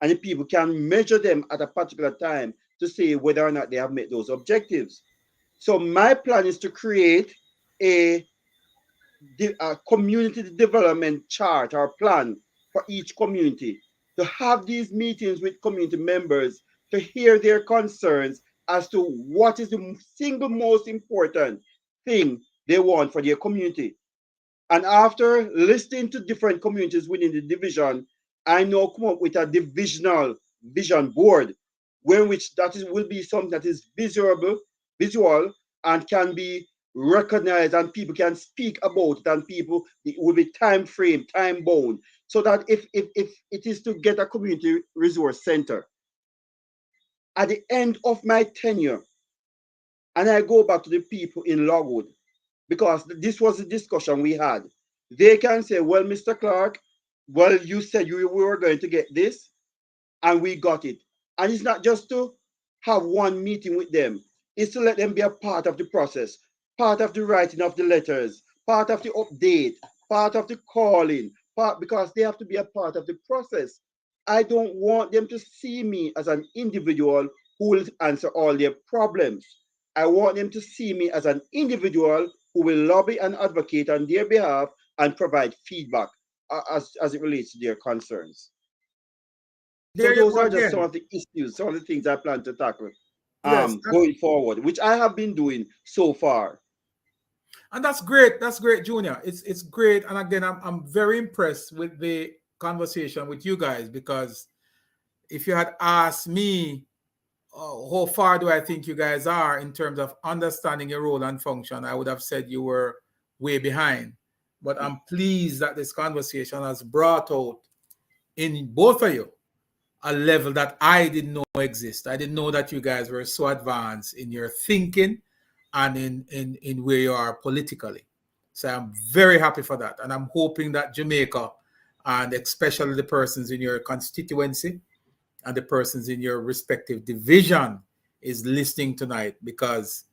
and the people can measure them at a particular time to say whether or not they have met those objectives. So my plan is to create a a community development chart or plan for each community, to have these meetings with community members to hear their concerns as to what is the single most important thing they want for their community. And after listening to different communities within the division, I now come up with a divisional vision board, where which will be something that is visual, and can be recognized, and people can speak about it, and people, it will be time frame, time bound, so that if it is to get a community resource center at the end of my tenure, and I go back to the people in Logwood, because this was the discussion we had. They can say, well, Mr. Clark, well, you said we were going to get this, and we got it. And it's not just to have one meeting with them, it's to let them be a part of the process, part of the writing of the letters, part of the update, part of the calling, because they have to be a part of the process. I don't want them to see me as an individual who will answer all their problems. I want them to see me as an individual who will lobby and advocate on their behalf and provide feedback as it relates to their concerns. So there you those go are just some again. of the issues, some of the things I plan to tackle Yes, going forward, which I have been doing so far. and that's great. That's great, Junior. It's great. And again, I'm very impressed with the conversation with you guys, because if you had asked me, how far do I think you guys are in terms of understanding your role and function, I would have said you were way behind. but I'm pleased that this conversation has brought out in both of you a level that I didn't know exist. I didn't know that you guys were so advanced in your thinking and in where you are politically. So I'm very happy for that. And I'm hoping that Jamaica, and especially the persons in your constituency and the persons in your respective division, is listening tonight, because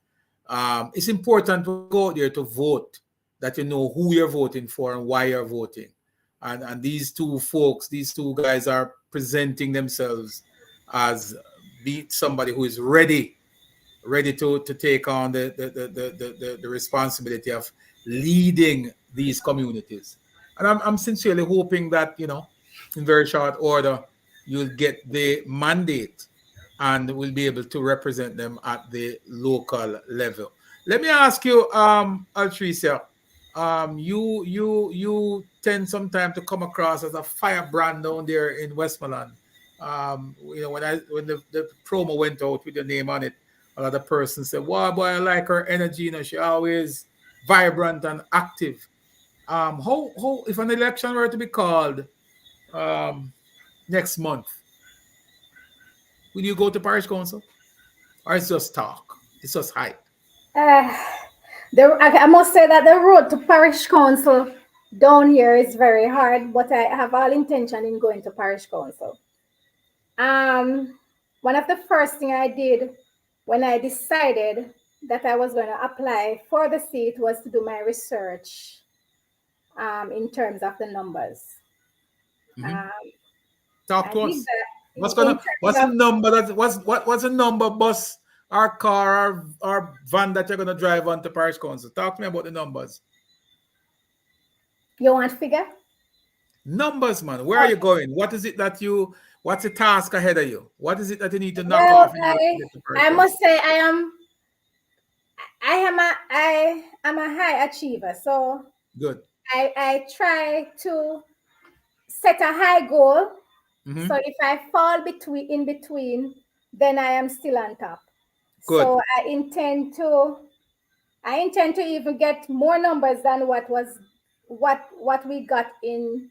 it's important to go out there to vote, that you know who you're voting for and why you're voting. And these two folks, these two guys are presenting themselves as be somebody who is ready to take on the responsibility of leading these communities. And I'm sincerely hoping that, in very short order, you'll get the mandate and will be able to represent them at the local level. Let me ask you, Altricia, you tend sometimes to come across as a firebrand down there in Westmoreland. When the promo went out with your name on it, a lot of persons said, "Wow, boy, I like her energy. She always vibrant and active." How if an election were to be called next month, will you go to parish council, or it's just talk? It's just hype. Uh, I must say that the road to parish council down here is very hard, but I have all intention in going to parish council. One of the first thing I did when I decided that I was going to apply for the seat was to do my research in terms of the numbers. Talk to I us. did that What's in what's terms the number that what's the number bus or car or van that you're gonna drive on to parish council? Talk to me about the numbers. You want figure? Numbers, man. Where are you going? What is it that what's the task ahead of you? What is it that you need to knock Well, off in order to get to parish I council? must say I am a high achiever. So Good. I try to set a high goal. Mm-hmm. So if I fall in between, then I am still on top. Good. So I intend to even get more numbers than what we got in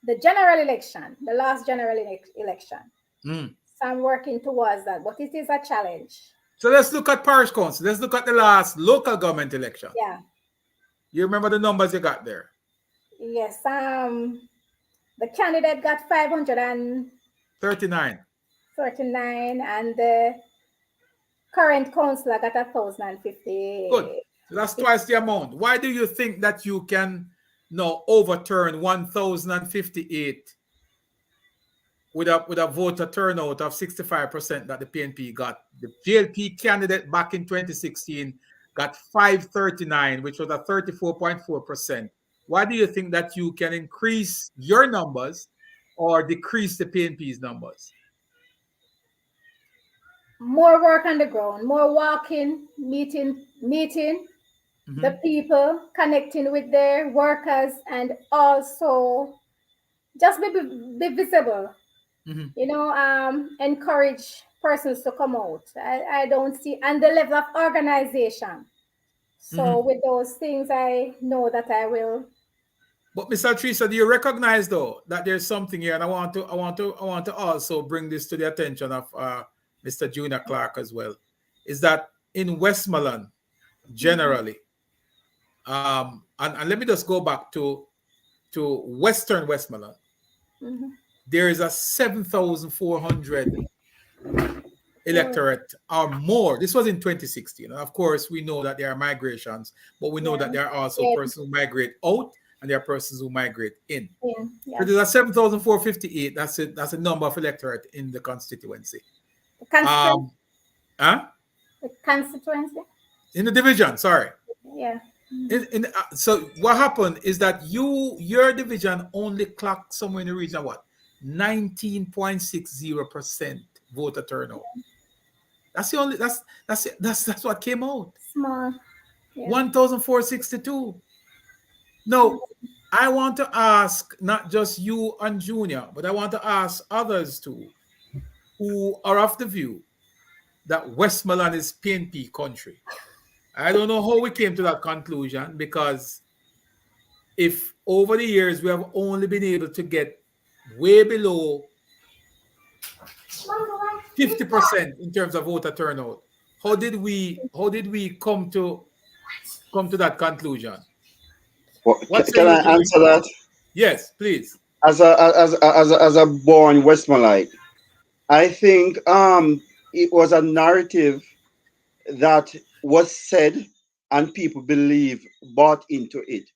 the general election, the last general election. Mm. So I'm working towards that, but it is a challenge. So let's look at parish council. Let's look at the last local government election. Yeah. You remember the numbers you got there? Yes. The candidate got 539. And the current councillor got 1,050. Good. So that's twice the amount. Why do you think that you can overturn 1,058 with a voter turnout of 65% that the PNP got? The JLP candidate back in 2016 got 539, which was a 34.4%. Why do you think that you can increase your numbers or decrease the PNP's numbers? More work on the ground, more walking, meeting the people, connecting with their workers, and also just be visible. Encourage persons to come out. I don't see, and the level of organization. So with those things, I know that I will. But Mr. Teresa, do you recognize though that there's something here, and I want to also bring this to the attention of Mr. Junior Clark as well, is that in Westmoreland generally, and let me just go back to Western Westmoreland. There is a 7,400 electorate or more. This was in 2016. And of course, we know that there are migrations, but we know that there are also persons who migrate out and there are persons who migrate in. So there's a 7,458. That's a number of electorate in the constituency. The constituency? In the division, sorry. Yeah. So what happened is that your division only clocked somewhere in the region of what? 19.60% voter turnout. That's the only that's what came out. Small. 1,462. No, I want to ask not just you and Junior, but I want to ask others too, who are of the view that Westmoreland is PNP country. I don't know how we came to that conclusion, because if over the years we have only been able to get way below 50% in terms of voter turnout, how did we come to that conclusion? Well, What say can you, I Jerry? answer that? Yes, please. As a born Westmalite, I think it was a narrative that was said and people believe bought into it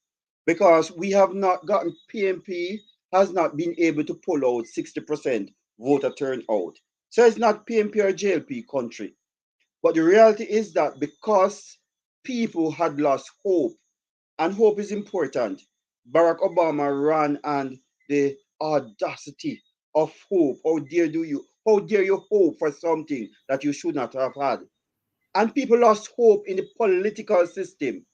because we have not gotten PMP has not been able to pull out 60% voter turnout. So it's not PMP or JLP country. But the reality is that because people had lost hope, and hope is important, Barack Obama ran and the audacity of hope. How dare you hope for something that you should not have had? And people lost hope in the political system.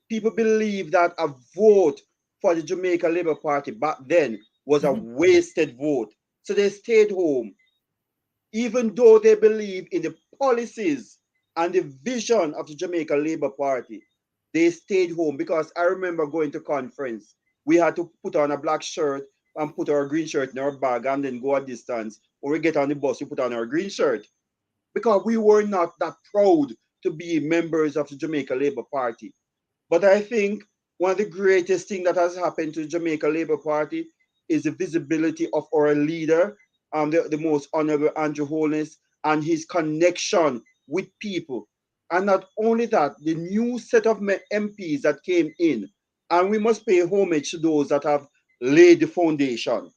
People believe that a vote for the Jamaica Labour Party back then was a Mhm. wasted vote. So they stayed home, even though they believe in the policies and the vision of the Jamaica Labour Party. They stayed home because I remember going to conference. We had to put on a black shirt and put our green shirt in our bag and then go a distance. When we get on the bus, we put on our green shirt because we were not that proud to be members of the Jamaica Labour Party. But I think one of the greatest things that has happened to the Jamaica Labour Party is the visibility of our leader, the most honorable Andrew Holness, and his connection with people. And not only that, the new set of MPs that came in, and we must pay homage to those that have laid the foundation.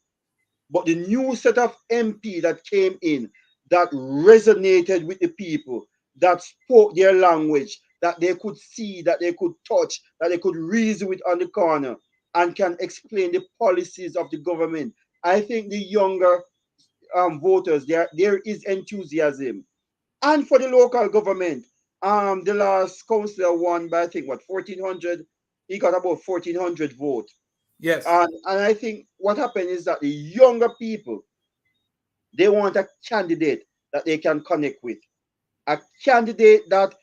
But the new set of MP that came in that resonated with the people, that spoke their language, that they could see, that they could touch, that they could reason with on the corner, and can explain the policies of the government. I think the younger voters, there is enthusiasm. And for the local government, the last councillor won by I think what 1,400. He got about 1,400 votes. Yes. And I think what happened is that the younger people, they want a candidate that they can connect with, a candidate that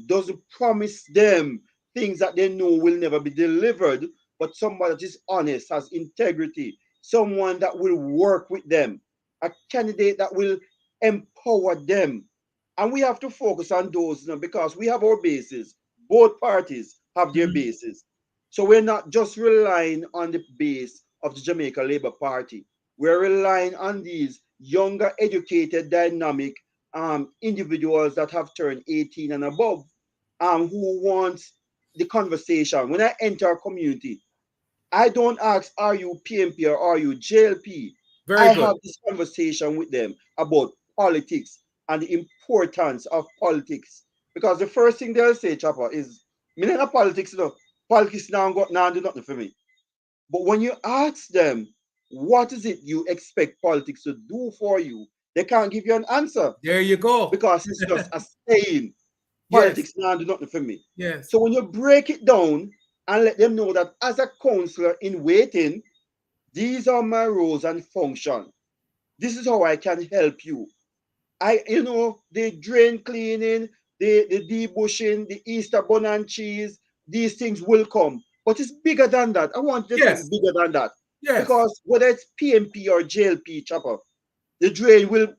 doesn't promise them things that they know will never be delivered, but somebody that is honest, has integrity, someone that will work with them, a candidate that will empower them. And we have to focus on those, because we have our bases. Both parties have their Mhm. bases. So we're not just relying on the base of the Jamaica Labour Party. We're relying on these younger, educated, dynamic individuals that have turned 18 and above, who want the conversation. When I enter a community, I don't ask, are you PMP or are you JLP? Very I have good. this conversation with them about politics and the importance of politics. Because the first thing they'll say, Chopper, is, me not politics, politics now got now do nothing for me. But when you ask them, what is it you expect politics to do for you, they can't give you an answer There you go. because it's just a saying. Yes. Politics now do nothing for me. Yes. So when you break it down and let them know that as a counselor in waiting, these are my roles and function. This is how I can help you. The drain cleaning, the debushing, the Easter bun and cheese, these things will come. But it's bigger than that. I want to think Yes. bigger than that. Yes. Because whether it's PMP or JLP chopper,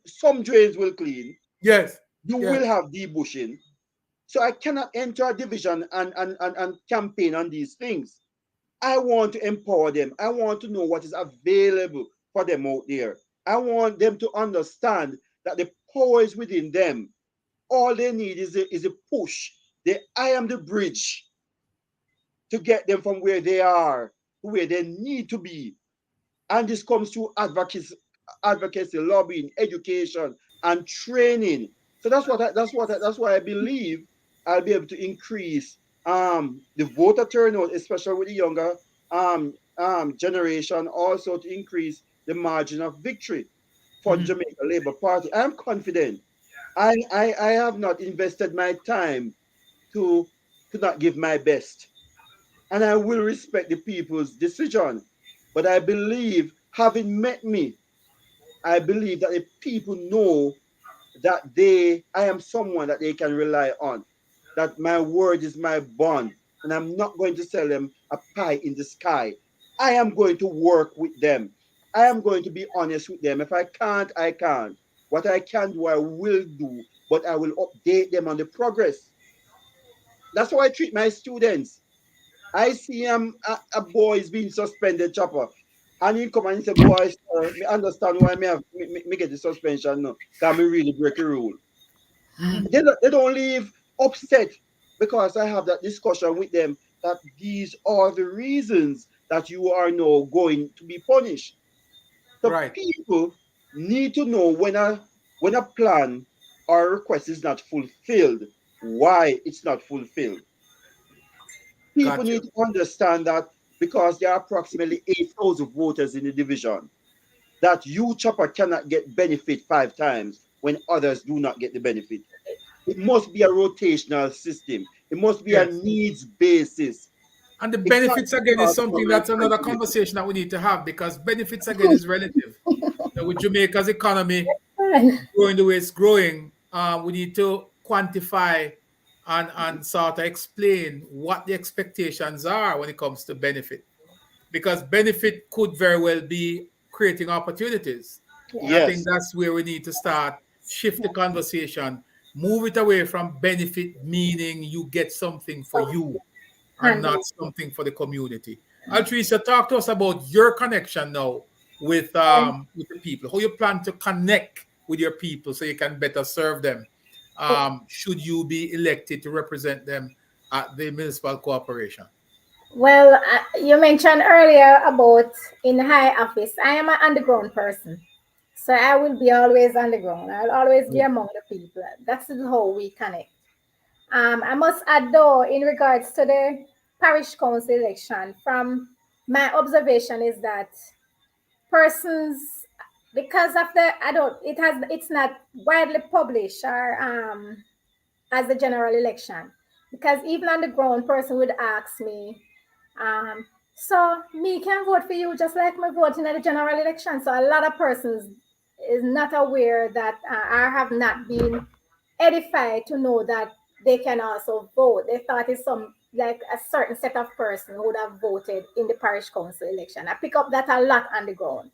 some drains will clean. Yes. You will Yes. have debushing. So I cannot enter a division and campaign on these things. I want to empower them. I want to know what is available for them out there. I want them to understand that the power is within them. All they need is a push. I am the bridge to get them from where they are to where they need to be. And this comes through advocacy, lobbying, education, and training. So that's why I believe I'll be able to increase the voter turnout, especially with the younger generation, also to increase the margin of victory for the Mhm. Jamaica Labour Party. I'm confident. I have not invested my time to not give my best, and I will respect the people's decision. But I believe, having met me, I believe that if people know that I am someone that they can rely on, that my word is my bond, and I'm not going to sell them a pie in the sky. I am going to work with them. I am going to be honest with them. If I can't, I can't. What I can do, I will do, but I will update them on the progress. That's how I treat my students. I see a boy is being suspended, chopper. And he come and he say, boy, sir, me understand why me get the suspension now. Because me really break the rule. They don't leave upset because I have that discussion with them that these are the reasons that you are now going to be punished. So Right. people need to know when a plan or request is not fulfilled, why it's not fulfilled. People Got need you. to understand that because there are approximately 8,000 voters in the division, that you chopper cannot get benefit 5 times when others do not get the benefit. It must be a rotational system. It must be a Yes. needs basis. And the It can't benefits again is start something from that's another 20 years. conversation that we need to have because benefits again is relative. With Jamaica's economy growing the way it's growing, we need to quantify and sort of explain what the expectations are when it comes to benefit. Because benefit could very well be creating opportunities. And I think Yes, that's where we need to start, shift the conversation, move it away from benefit meaning you get something for you and not Handle. something for the community. Altrisa, talk to us about your connection now with the people. How you plan to connect with your people so you can better serve them. Should you be elected to represent them at the municipal corporation? Well, you mentioned earlier about in high office. I am an underground person, so I will be always underground. I'll always be among the people. That's how we connect. I must add though, in regards to the parish council election, from my observation is that persons, because of the I don't it has it's not widely published or as the general election, because even on the ground person would ask me, um so me can vote for you just like me voting at the general election. So a lot of persons is not aware that or have not been edified to know that they can also vote. They thought it's some like a certain set of person who would have voted in the parish council election. I pick up that a lot on the ground.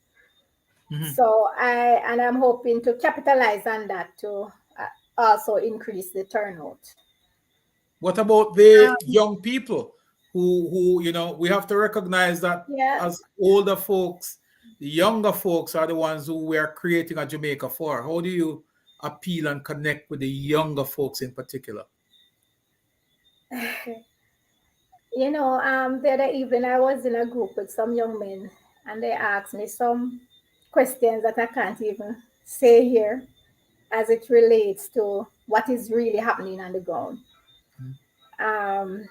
Mhm. So I'm hoping to capitalize on that to also increase the turnout. What about the Um, young people who we have to recognize that yeah. as older folks, the younger folks are the ones who we are creating a Jamaica for. How do you appeal and connect with the younger folks in particular? The other evening I was in a group with some young men and they asked me some questions that I can't even say here as it relates to what is really happening on the ground. Um,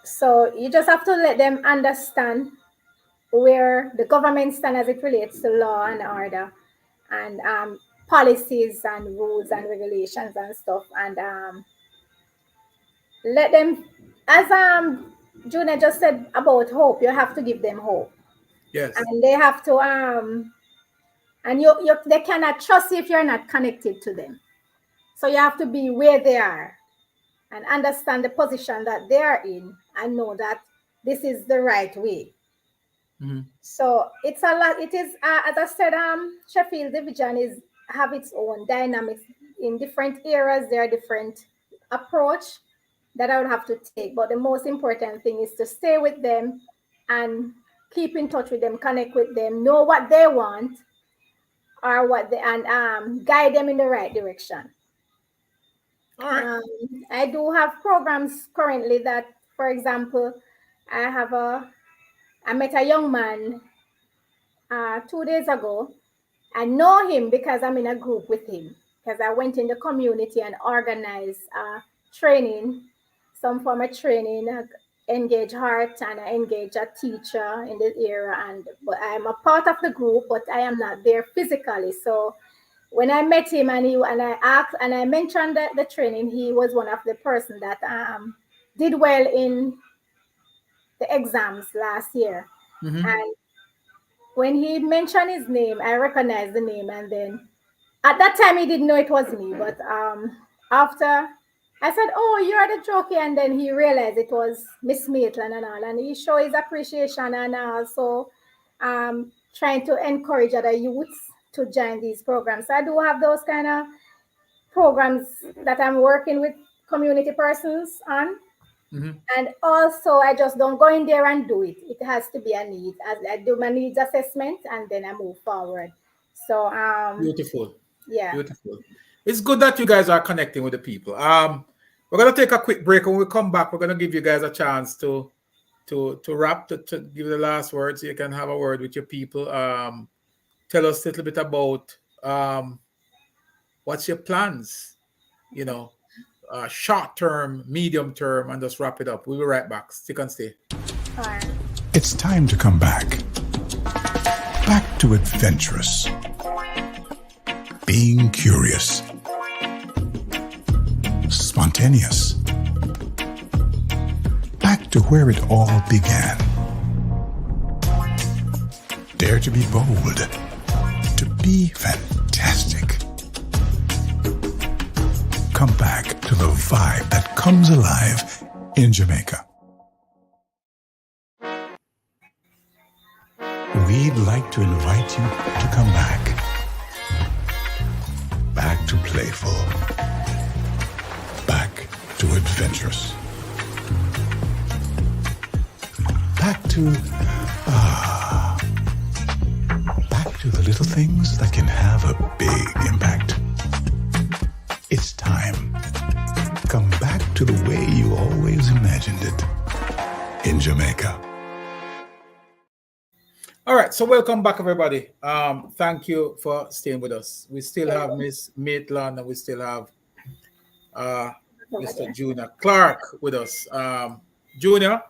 so you just have to let them understand where the government stand as it relates to law and order and policies and rules and regulations and stuff, and let them, as Juna just said about hope, you have to give them hope, Yes. and they have to and you they cannot trust you if you're not connected to them. So you have to be where they are and understand the position that they are in and know that this is the right way. Mhm. So it's a lot. It is, as I said, Sheffield Division is have its own dynamics in different areas. There are different approach that I would have to take. But the most important thing is to stay with them and keep in touch with them, connect with them, know what they want or what they, and guide them in the right direction. All right. Um, I do have programs currently that, for example, I have a I met a young man 2 days ago. I know him because I'm in a group with him. Because I went in the community and organized training, some form of training, engage heart, and I engage a teacher in this area. And but I am a part of the group, but I am not there physically. So when I met him and I asked and I mentioned the training, he was one of the person that did well in the exams last year. Mhm. And when he mentioned his name, I recognized the name, and then at that time he didn't know it was me. But after I said, "Oh, you're the jockey," and then he realized it was Miss Maitland and all, and he showed his appreciation and also trying to encourage other youths to join these programs. So I do have those kind of programs that I'm working with community persons on. Mm-hmm. And also, I just don't go in there and do it. It has to be a need. As I do my needs assessment, and then I move forward. So, Beautiful. yeah. Beautiful. It's good that you guys are connecting with the people. We're gonna take a quick break. When we come back, we're gonna give you guys a chance to wrap to give the last words. You can have a word with your people. Tell us a little bit about what's your plans, you know, short term, medium term, and just wrap it up. We'll be right back. Stick and stay. All right. It's time to come back. Back to adventurous. Being curious. Spontaneous. Back to where it all began. Dare to be bold. To be fantastic. Come back to the vibe that comes alive in Jamaica. We'd like to invite you to come back. Back to playful. Back to adventurous. Back to back to the little things that can have a big impact. It's time. Come back to the way you always imagined it. In Jamaica. All right, so welcome back, everybody. Thank you for staying with us. We still have Miss Maitland and we still have Mr. Junior Clark with us. Junior,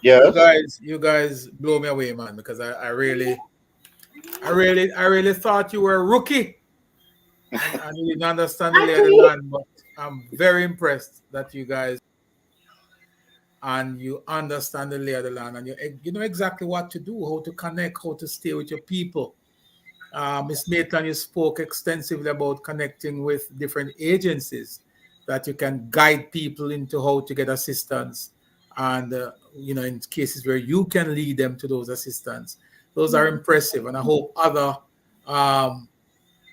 Yes. you guys blow me away, man, because I really thought you were a rookie. And you didn't understand the lay of the land, but I'm very impressed that you guys and you understand the lay of the land and you know exactly what to do, how to connect, how to stay with your people. Ms. Maitland, you spoke extensively about connecting with different agencies that you can guide people into how to get assistance and you know, in cases where you can lead them to those assistance. Those are impressive, and I hope other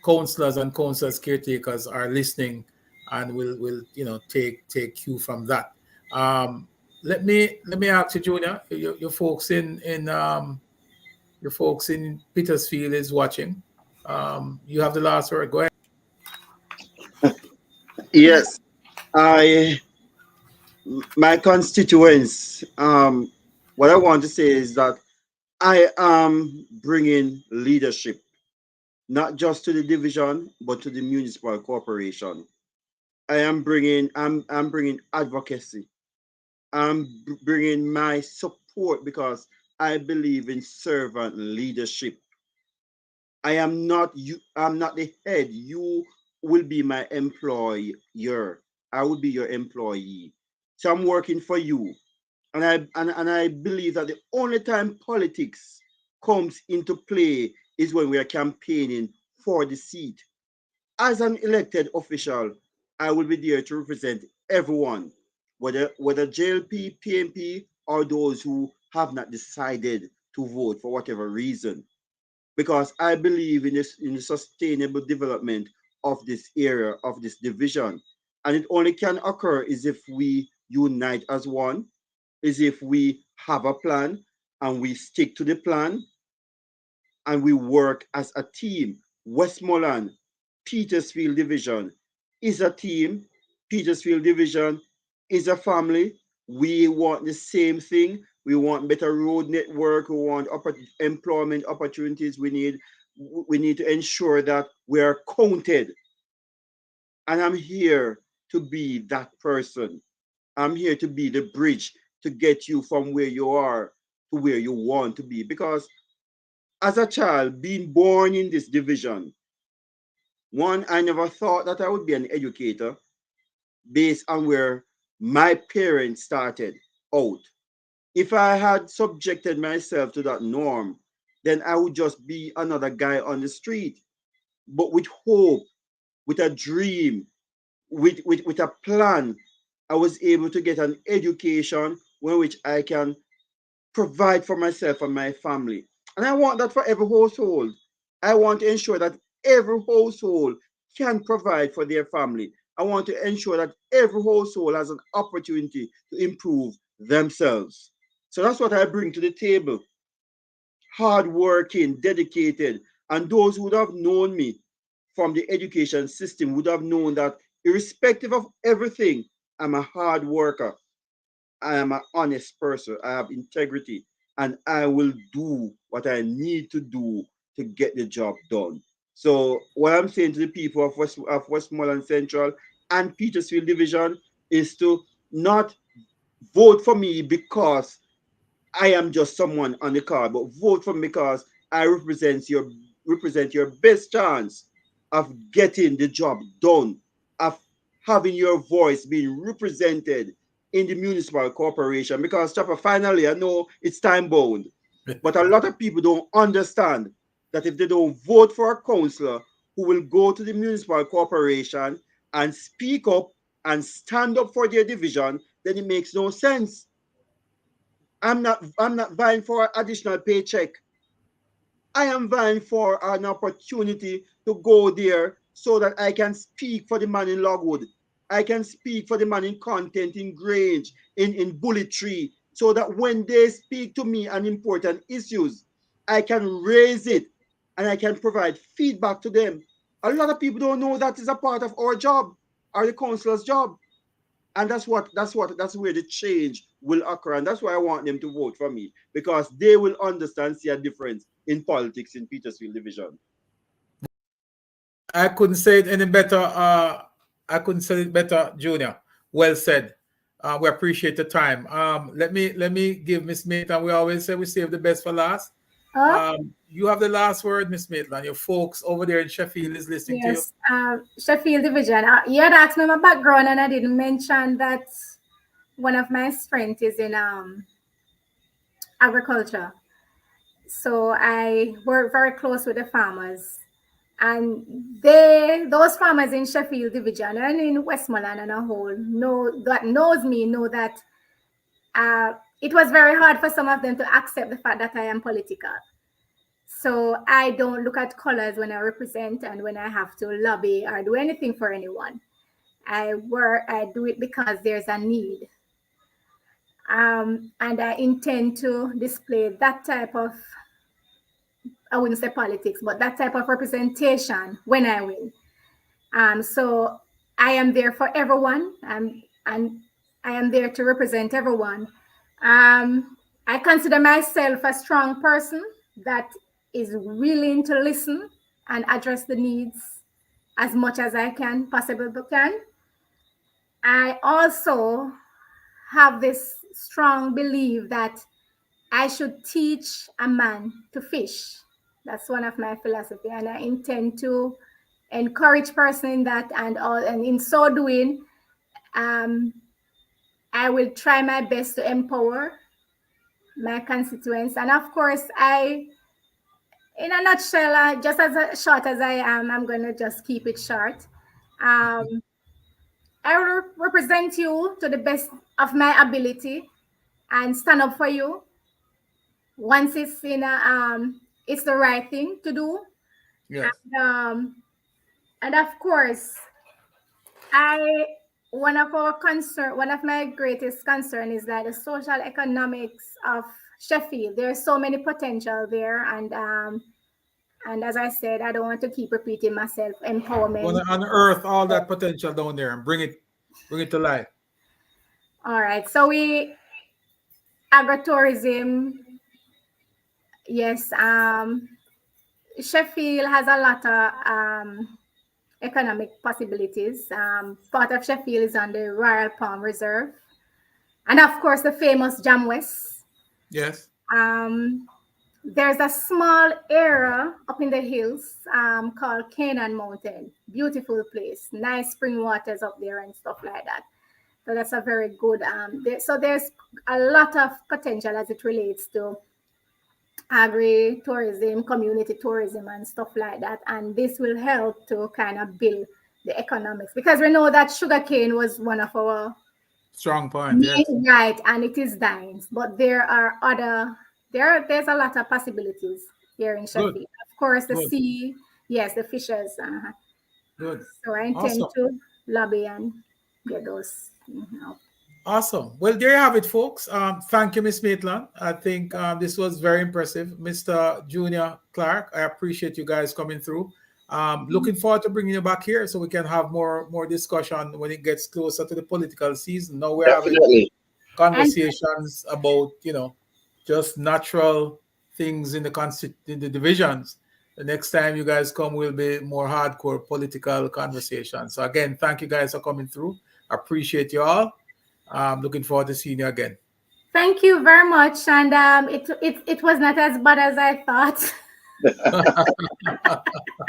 counselors and counselors caretakers are listening and will you know take cue from that. Let me ask you, Junior, your folks in your folks in Petersfield is watching. You have the last word. Go ahead. Yes. I my constituents. What I want to say is that I am bringing leadership not just to the division but to the municipal corporation. I'm bringing advocacy. I'm bringing my support because I believe in servant leadership. I am not you. I'm not the head. You will be my employer. I will be your employee. So I'm working for you, and I believe that the only time politics comes into play is when we are campaigning for the seat. As an elected official, I will be there to represent everyone, whether JLP, PNP, or those who have not decided to vote for whatever reason, because I believe in the sustainable development of this area, of this division. And it only can occur is if we unite as one, is if we have a plan and we stick to the plan and we work as a team. Westmoreland, Petersfield Division is a team. Petersfield Division is a family. We want the same thing. We want better road network. We want employment opportunities. We need to ensure that we are counted. And I'm here to be that person. I'm here to be the bridge to get you from where you are to where you want to be. Because as a child, being born in this division, one, I never thought that I would be an educator based on where my parents started out. If I had subjected myself to that norm, then I would just be another guy on the street. But with hope, with a dream, with a plan, I was able to get an education in which I can provide for myself and my family. And I want that for every household. I want to ensure that every household can provide for their family. I want to ensure that every household has an opportunity to improve themselves. So that's what I bring to the table. Hardworking, dedicated, and those who would have known me from the education system would have known that irrespective of everything, I'm a hard worker. I am an honest person. I have integrity, and I will do what I need to do to get the job done. So what I'm saying to the people of Westmoreland Central and Petersfield Division is to not vote for me because I am just someone on the card, but vote for me because I represent your best chance of getting the job done, of having your voice being represented in the municipal corporation. Because Chopper, finally, I know it's time bound, but a lot of people don't understand that if they don't vote for a councillor who will go to the municipal corporation and speak up and stand up for their division, then it makes no sense. I'm not vying for an additional paycheck. I am vying for an opportunity to go there so that I can speak for the man in Logwood. I can speak for the man in Content, in Grange, in Bullet Tree, so that when they speak to me on important issues, I can raise it and I can provide feedback to them. A lot of people don't know that is a part of our job, or the councillor's job. And that's where the change will occur. And that's why I want them to vote for me, because they will understand, see a difference in politics in Petersfield Division. I couldn't say it any better. I couldn't say it better, Junior. Well said. We appreciate the time. Let me give Miss Maitland. We always say we save the best for last. You have the last word, Miss Maitland. Your folks over there in Sheffield is listening to you. Yes, Sheffield Division. You had asked me my background, and I didn't mention that one of my strengths is in agriculture. So I work very close with the farmers, and those farmers in Sheffield Division and in Westmoreland and a whole knows me know that it was very hard for some of them to accept the fact that I am political. So I don't look at colors when I represent and when I have to lobby or do anything for anyone. I do it because there's a need. And I intend to display that type of, I wouldn't say politics, but that type of representation when I win. So I am there for everyone, and I am there to represent everyone. I consider myself a strong person that is willing to listen and address the needs as much as I possibly can. I also have this strong belief that I should teach a man to fish. That's one of my philosophy, and I intend to encourage person in that, and in so doing, I will try my best to empower my constituents. And of course, in a nutshell, just as short as I am, I'm going to just keep it short. I will represent you to the best of my ability and stand up for you once it's it's the right thing to do. Yes. And of course, one of my greatest concern is that the social economics of Sheffield. There's so many potential there, and as I said, I don't want to keep repeating myself. Empowerment. Want to unearth all that potential down there and bring it to life. All right. So agritourism. Yes. Sheffield has a lot of economic possibilities. Part of Sheffield is on the Royal Palm Reserve, and of course the famous Jam West. Yes. There's a small area up in the hills called Canaan Mountain. Beautiful place, nice spring waters up there and stuff like that. So that's a very good. So there's a lot of potential as it relates to agri-tourism, community tourism, and stuff like that. And this will help to kind of build the economics, because we know that sugarcane was one of our Strong point. Yes. Right, and it is dying. But there are other there's a lot of possibilities here in Good. Sheffield. Of course, the Good. sea, yes, the fishes. Good. So I intend Awesome. to lobby and get those. Awesome. Well, there you have it, folks. Thank you, Miss Maitland. I think this was very impressive. Mr. Junior Clark, I appreciate you guys coming through. Looking forward to bringing you back here so we can have more discussion when it gets closer to the political season. Now we're having Definitely. conversations about, just natural things in in the divisions. The next time you guys come will be more hardcore political conversations. So again, thank you guys for coming through. Appreciate you all. I'm looking forward to seeing you again. Thank you very much, and it was not as bad as I thought.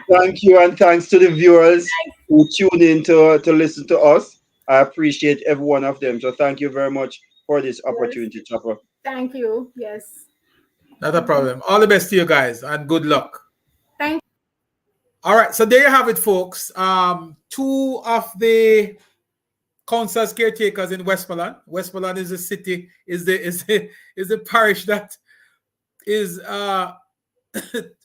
Thank you, and thanks to the viewers who tune in to listen to us. I appreciate every one of them. So thank you very much for this opportunity, Chopper. Thank you. Yes. Not a problem. All the best to you guys and good luck. Thank. All right, so there you have it, folks. Two of the council's caretakers in Westmoreland. Westmoreland is a city, is the parish that is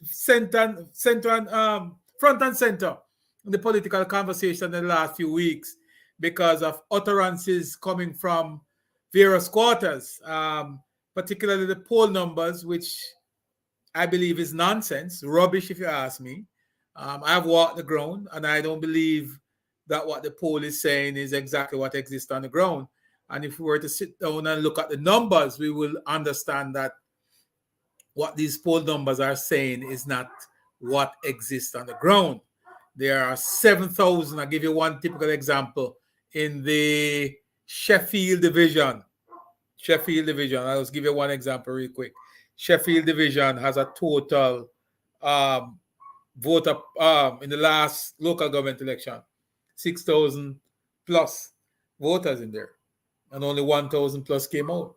center and front and center in the political conversation in the last few weeks because of utterances coming from various quarters, particularly the poll numbers, which I believe is nonsense, rubbish if you ask me. I've walked the ground and I don't believe that what the poll is saying is exactly what exists on the ground. And if we were to sit down and look at the numbers, we will understand that what these poll numbers are saying is not what exists on the ground. There are 7,000. I'll give you one typical example. In the Sheffield division, I'll just give you one example real quick. Sheffield division has a total voter in the last local government election, 6,000 plus voters in there, and only 1,000 plus came out.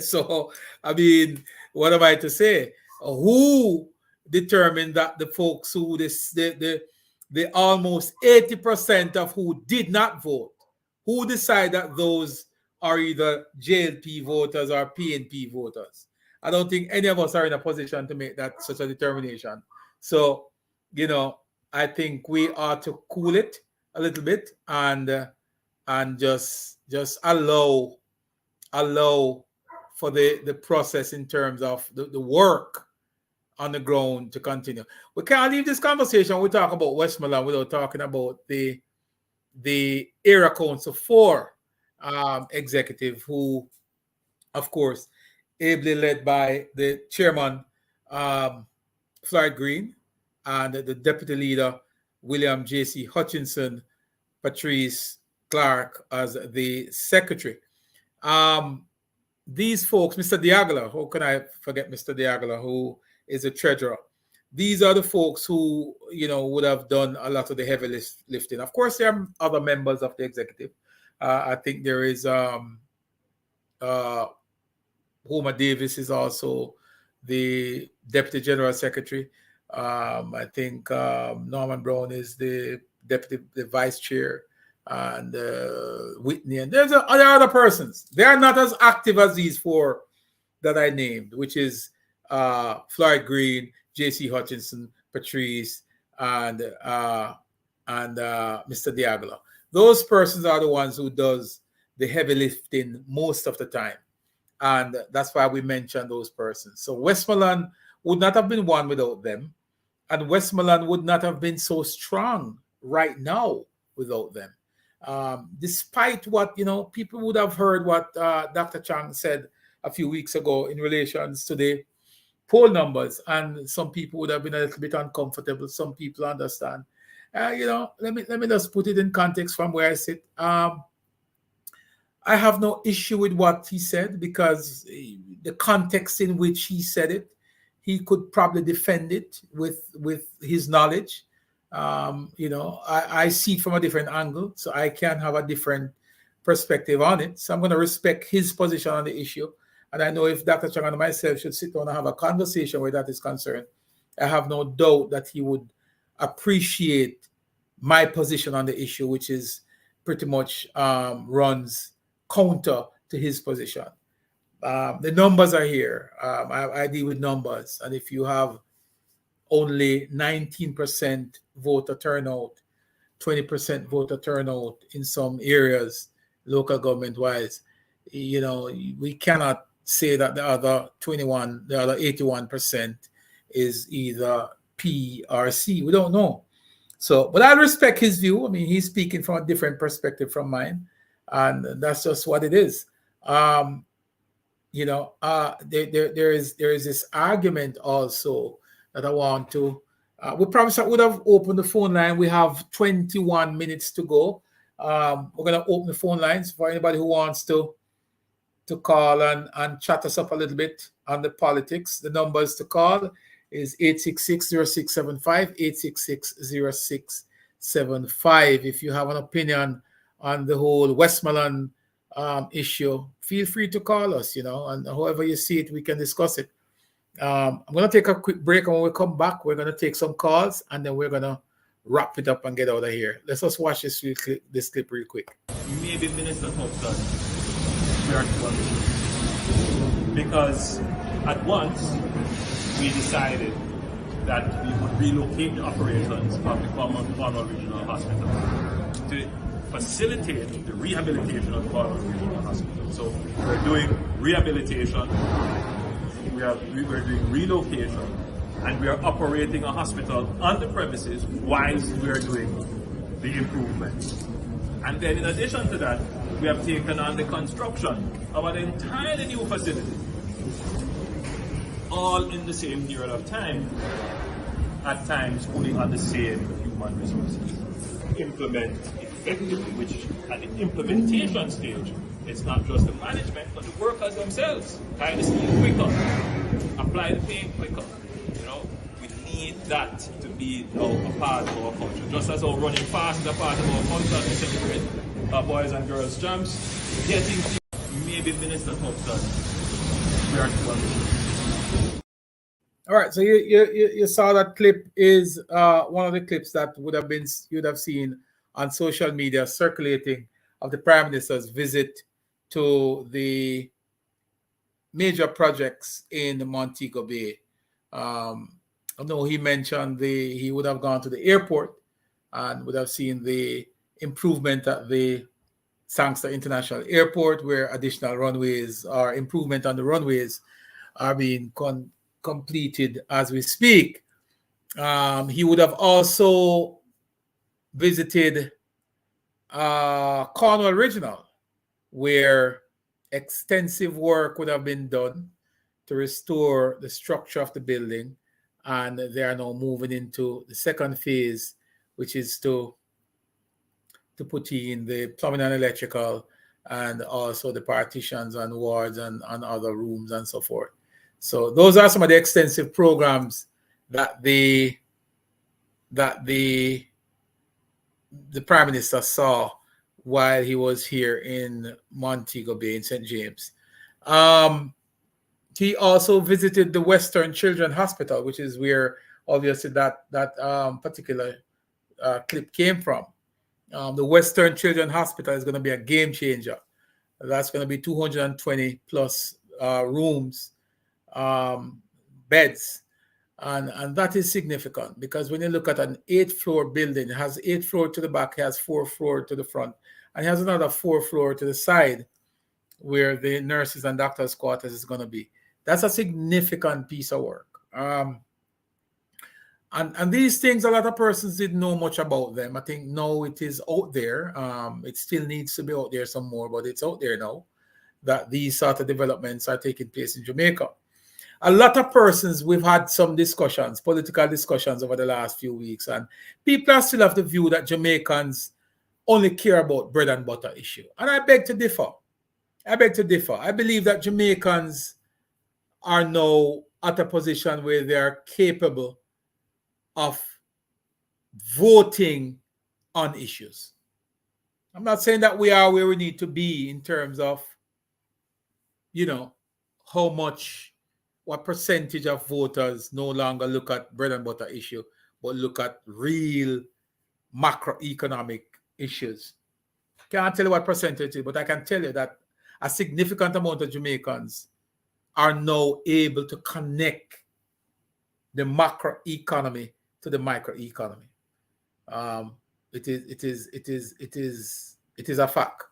So, I mean, what am I to say? Who determined that the folks who the almost 80% of who did not vote, who decided that those are either JLP voters or PNP voters? I don't think any of us are in a position to make that such a determination. So, I think we ought to cool it a little bit and just allow for the process in terms of the work on the ground to continue. We can't leave this conversation. We talk about Westmoreland without talking about the Area Council 4 executive, who, of course, ably led by the chairman, Floyd Green, and the deputy leader, William J.C. Hutchinson, Patrice Clark as the secretary. These folks, Mr. Diagala, how can I forget Mr. Diagala, who is a treasurer? These are the folks who, would have done a lot of the heavy lifting. Of course, there are other members of the executive. I think there is Homer Davis is also the deputy general secretary. I think Norman Brown is the vice chair, and Whitney, and there are other persons. They are not as active as these four that I named, which is Floyd Green, J.C. Hutchinson, Patrice, and Mr. Diagala. Those persons are the ones who does the heavy lifting most of the time, and that's why we mention those persons. So Westmoreland would not have been one without them, and Westmoreland would not have been so strong right now without them. Despite what, people would have heard what Dr. Chang said a few weeks ago in relations to the poll numbers, and some people would have been a little bit uncomfortable. Some people understand. Let me just put it in context from where I sit. I have no issue with what he said, because the context in which he said it, he could probably defend it with his knowledge. I see it from a different angle, so I can have a different perspective on it. So I'm going to respect his position on the issue. And I know if Dr. Chang and myself should sit down and have a conversation where that is concerned, I have no doubt that he would appreciate my position on the issue, which is pretty much runs counter to his position. The numbers are here. I deal with numbers, and if you have only 19% voter turnout, 20% voter turnout in some areas, local government wise, we cannot say that the other 81% is either P or C. We don't know. So, but I respect his view. I mean, he's speaking from a different perspective from mine, and that's just what it is. There is this argument also that I want to. We promised I would have opened the phone line. We have 21 minutes to go. We're going to open the phone lines for anybody who wants to call and chat us up a little bit on the politics. The numbers to call is 866-0675, 866-0675. If you have an opinion on the whole Westmoreland issue, feel free to call us, and however you see it, we can discuss it. I'm going to take a quick break, and when we come back, we're going to take some calls, and then we're going to wrap it up and get out of here. Let's just watch this clip real quick. Maybe Minister Thompson, we are because at once we decided that we would relocate the operations of the Cornwall Regional Hospital to facilitate the rehabilitation of the Cornwall Regional Hospital. So we're doing rehabilitation, we're doing relocation, and we are operating a hospital on the premises whilst we are doing the improvements. And then in addition to that, we have taken on the construction of an entirely new facility, all in the same period of time, at times pulling on the same human resources. Implement effectively, which at the implementation stage, it's not just the management, but the workers themselves. Tie the steel quicker, apply the paint quicker. We need that to be a part of our culture. Just as our running fast is a part of our culture, we celebrate our boys and girls jumps, getting maybe Minister Thompson, we are All right, so you saw that clip is one of the clips that you'd have seen on social media circulating of the Prime Minister's visit to the major projects in Montego Bay. I know he mentioned he would have gone to the airport and would have seen the improvement at the Sangster International Airport, where additional runways or improvement on the runways are being completed as we speak. He would have also visited Cornwall Regional, where extensive work would have been done to restore the structure of the building, and they are now moving into the second phase, which is to put in the plumbing and electrical, and also the partitions and wards and other rooms and so forth. So those are some of the extensive programs that the Prime Minister saw while he was here in Montego Bay in St. James. He also visited the Western Children's Hospital, which is where obviously that particular clip came from. The Western Children's Hospital is going to be a game changer. That's going to be 220 plus rooms, beds, and that is significant, because when you look at an 8-floor building, it has 8 floors to the back, it has 4 floors to the front, and it has another 4 floors to the side where the nurses and doctors' quarters is going to be. That's a significant piece of work. And these things, a lot of persons didn't know much about them. I think now it is out there. It still needs to be out there some more, but it's out there now that these sort of developments are taking place in Jamaica. A lot of persons, we've had some discussions, political discussions over the last few weeks, and people are still of the view that Jamaicans only care about bread and butter issue. And I beg to differ. I believe that Jamaicans are now at a position where they are capable of voting on issues. I'm not saying that we are where we need to be in terms of, what percentage of voters no longer look at bread and butter issue, but look at real macroeconomic issues. Can't tell you what percentage it is, but I can tell you that a significant amount of Jamaicans are now able to connect the macro economy to the micro economy. It is a fact.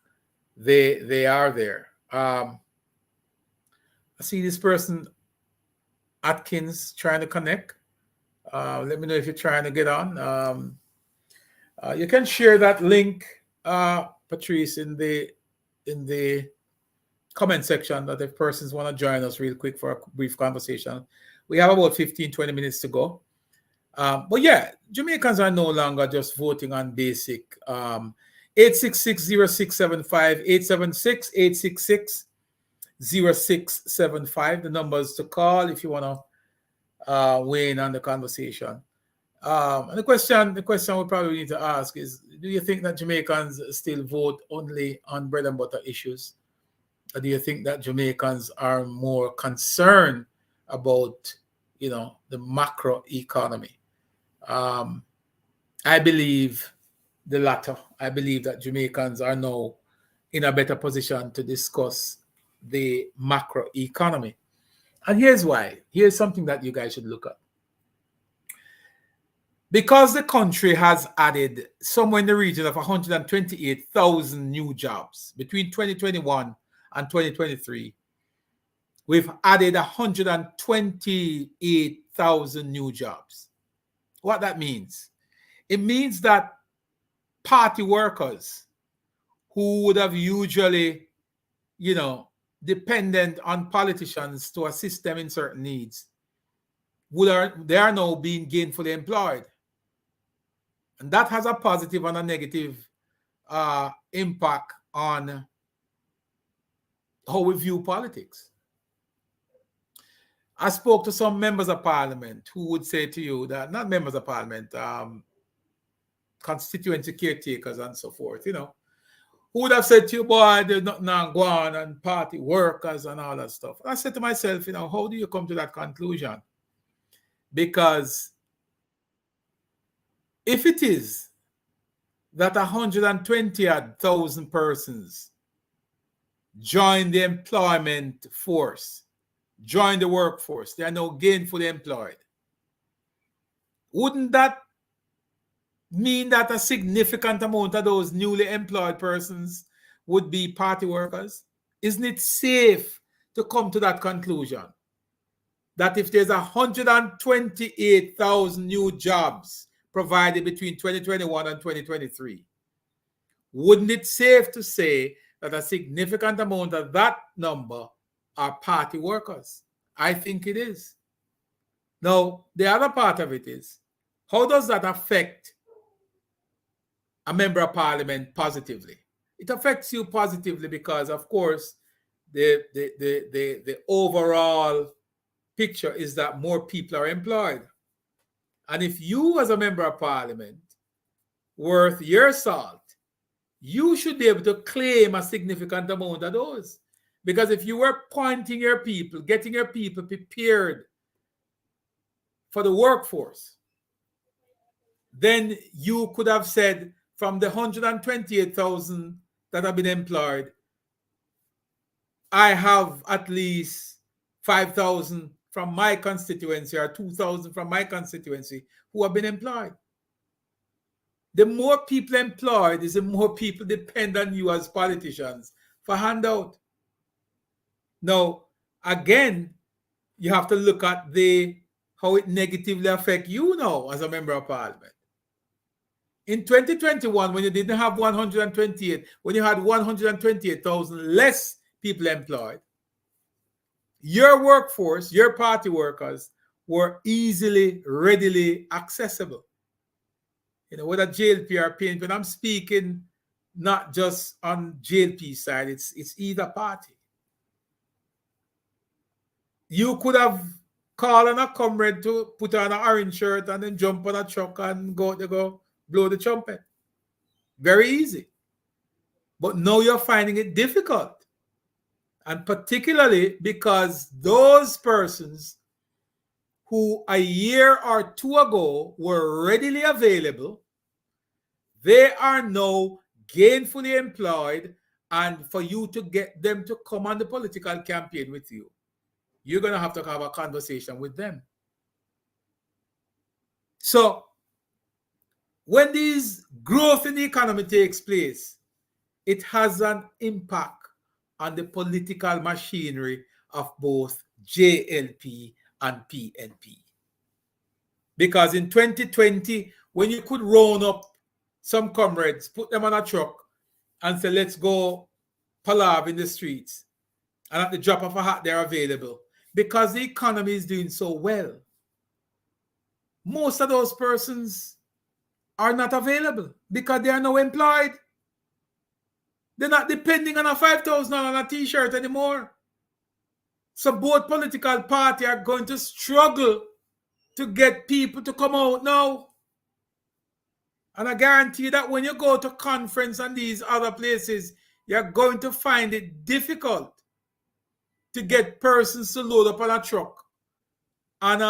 They are there. I see this person Atkins trying to connect. Let me know if you're trying to get on. You can share that link, Patrice, in the comment section, that if persons want to join us real quick for a brief conversation. We have about 15-20 minutes to go. But yeah, Jamaicans are no longer just voting on basic. 866-0675, 876-866-0675, the numbers to call if you want to weigh in on the conversation. And the question we probably need to ask is, do you think that Jamaicans still vote only on bread and butter issues? Or do you think that Jamaicans are more concerned about, the macro economy? I believe the latter. I believe that Jamaicans are now in a better position to discuss the macro economy. And here's why. Here's something that you guys should look at. Because the country has added somewhere in the region of 128,000 new jobs between 2021 and 2023, we've added 128,000 new jobs. What that means? It means that party workers who would have usually, dependent on politicians to assist them in certain needs, they are now being gainfully employed. And that has a positive and a negative impact on how we view politics. I spoke to some members of parliament who would say to you that, not members of parliament, constituency caretakers and so forth, who would have said to you, boy, there's nothing going on, and party workers and all that stuff. I said to myself, how do you come to that conclusion? Because if it is that 120,000 persons join the employment force, join the workforce, they are now gainfully employed, wouldn't that mean that a significant amount of those newly employed persons would be party workers? Isn't it safe to come to that conclusion? That if there's 128,000 new jobs provided between 2021 and 2023, wouldn't it safe to say that a significant amount of that number are party workers? I think it is. Now, the other part of it is, how does that affect a member of parliament positively? It affects you positively because, of course, the overall picture is that more people are employed. And if you, as a member of parliament, worth your salt, you should be able to claim a significant amount of those. Because if you were pointing your people, getting your people prepared for the workforce, then you could have said, from the 128,000 that have been employed, I have at least 5,000 from my constituency or 2,000 from my constituency who have been employed. The more people employed is the more people depend on you as politicians for handout. Now, again, you have to look at how it negatively affects you now as a member of parliament. In 2021, when you didn't have 128, when you had 128,000 less people employed, your workforce, your party workers were easily, readily accessible. Whether JLP or PNP, when I'm speaking not just on JLP side, it's either party. You could have called on a comrade to put on an orange shirt and then jump on a truck and go blow the trumpet. Very easy. But now you're finding it difficult. And particularly because those persons who a year or two ago were readily available, they are now gainfully employed, and for you to get them to come on the political campaign with you, you're going to have a conversation with them. So when this growth in the economy takes place, it has an impact on the political machinery of both JLP and PNP. Because in 2020, when you could round up some comrades, put them on a truck, and say, let's go palaver in the streets, and at the drop of a hat, they're available, because the economy is doing so well, most of those persons are not available because they are now employed. They're not depending on a $5,000 on a t-shirt anymore. So both political parties are going to struggle to get people to come out now. And I guarantee that when you go to conference and these other places, you're going to find it difficult to get persons to load up on a truck and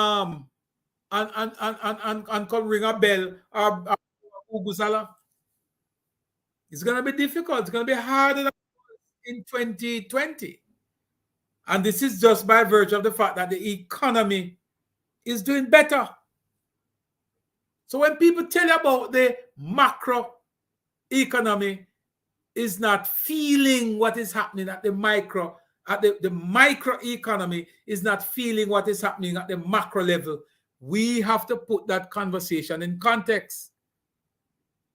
come ring a bell or Ugusala. It's going to be difficult. It's going to be harder than in 2020. And this is just by virtue of the fact that the economy is doing better. So when people tell you about the macro economy is not feeling what is happening at the micro, the micro economy is not feeling what is happening at the macro level, we have to put that conversation in context.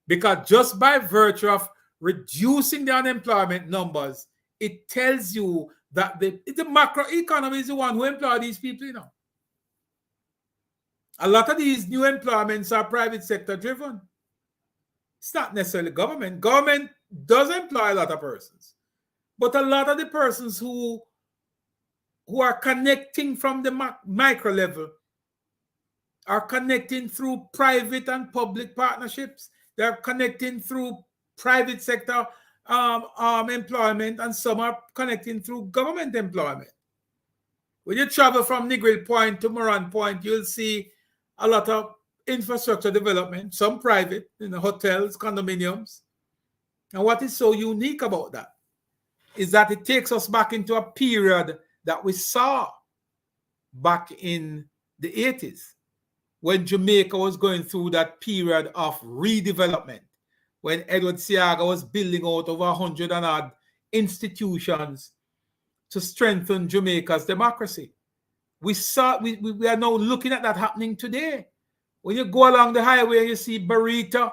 Because just by virtue of reducing the unemployment numbers, it tells you that the macro economy is the one who employs these people, you know. A lot of these new employments are private sector driven. It's not necessarily government. Government does employ a lot of persons. But a lot of the persons who are connecting from the micro level are connecting through private and public partnerships. They're connecting through private sector employment, and some are connecting through government employment. When you travel from Negril Point to Moran Point, you'll see a lot of infrastructure development, some private, hotels, condominiums. And what is so unique about that is that it takes us back into a period that we saw back in the 80s, when Jamaica was going through that period of redevelopment, when Edward Seaga was building out over 100 and odd institutions to strengthen Jamaica's democracy. We are now looking at that happening today. When you go along the highway, you see Barita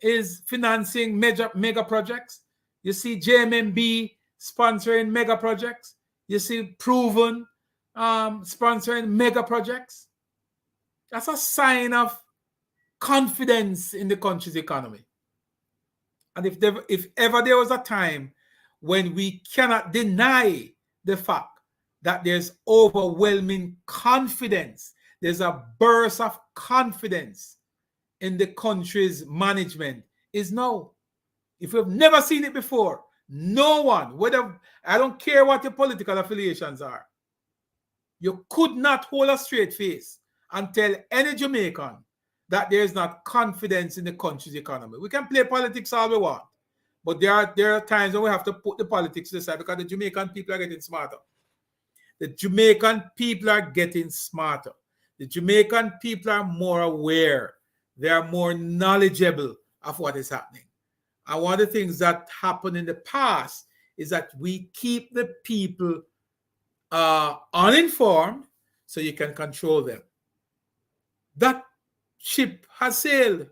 is financing mega projects. You see JMMB sponsoring mega projects. You see Proven sponsoring mega projects. That's a sign of confidence in the country's economy. And if ever there was a time when we cannot deny the fact that there's overwhelming confidence, there's a burst of confidence in the country's management, is now. If you've never seen it before, no one, I don't care what your political affiliations are, you could not hold a straight face and tell any Jamaican that there is not confidence in the country's economy. We can play politics all we want, but there are times when we have to put the politics to the side, because the Jamaican people are getting smarter. The Jamaican people are getting smarter. The Jamaican people are more aware. They are more knowledgeable of what is happening. And one of the things that happened in the past is that we keep the people uninformed so you can control them. That ship has sailed.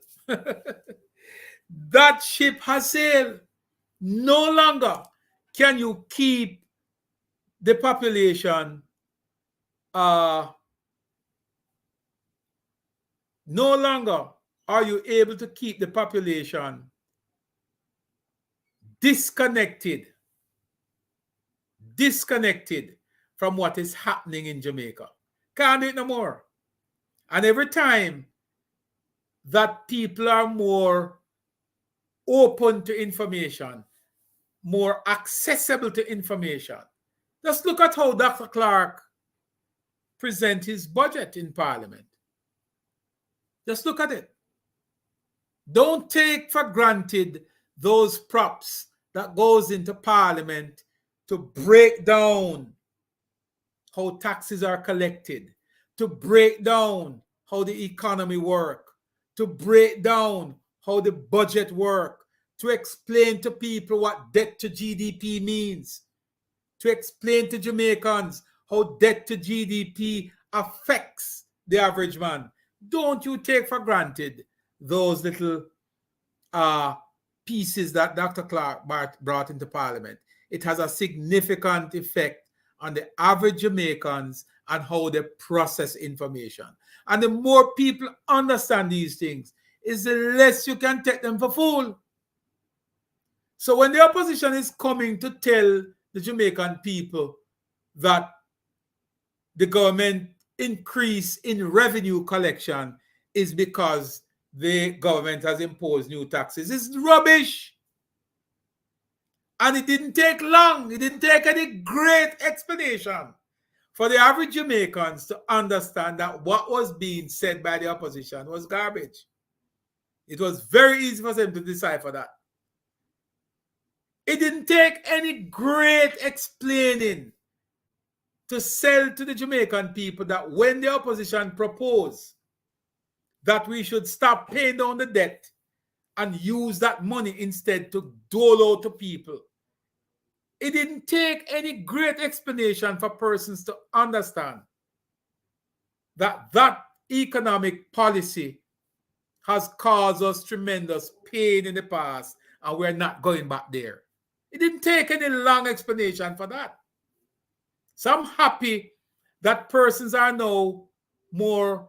That ship has sailed. No longer can you keep the population no longer are you able to keep the population disconnected from what is happening in Jamaica. Can't do it no more. And every time that people are more open to information, more accessible to information, just look at how Dr. Clark presents his budget in Parliament. Just look at it. Don't take for granted those props that goes into Parliament to break down how taxes are collected, to break down how the economy works, to break down how the budget works, to explain to people what debt to GDP means, to explain to Jamaicans how debt to GDP affects the average man. Don't you take for granted those little pieces that Dr. Clark brought into Parliament. It has a significant effect on the average Jamaicans and how they process information. And the more people understand these things, is the less you can take them for fool. So when the opposition is coming to tell the Jamaican people that the government increase in revenue collection is because the government has imposed new taxes, it's rubbish. And it didn't take long. It didn't take any great explanation for the average Jamaicans to understand that what was being said by the opposition was garbage. It was very easy for them to decipher that. It didn't take any great explaining to sell to the Jamaican people that when the opposition proposed that we should stop paying down the debt and use that money instead to dole out to people, it didn't take any great explanation for persons to understand that that economic policy has caused us tremendous pain in the past and we're not going back there. It didn't take any long explanation for that. So I'm happy that persons are now more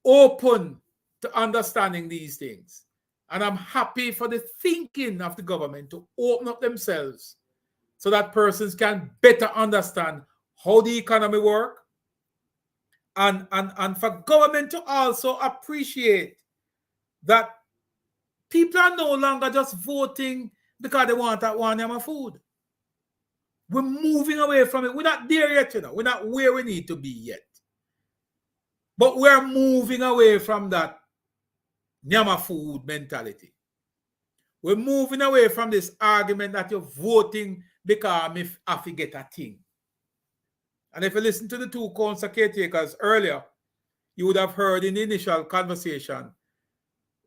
open to understanding these things. And I'm happy for the thinking of the government to open up themselves so that persons can better understand how the economy works, and for government to also appreciate that people are no longer just voting because they want that one yam of food. We're moving away from it. We're not there yet, you know. We're not where we need to be yet. But we're moving away from that nyama food mentality. We're moving away from this argument that you're voting because if I forget a thing. And if you listen to the two council caretakers earlier, you would have heard in the initial conversation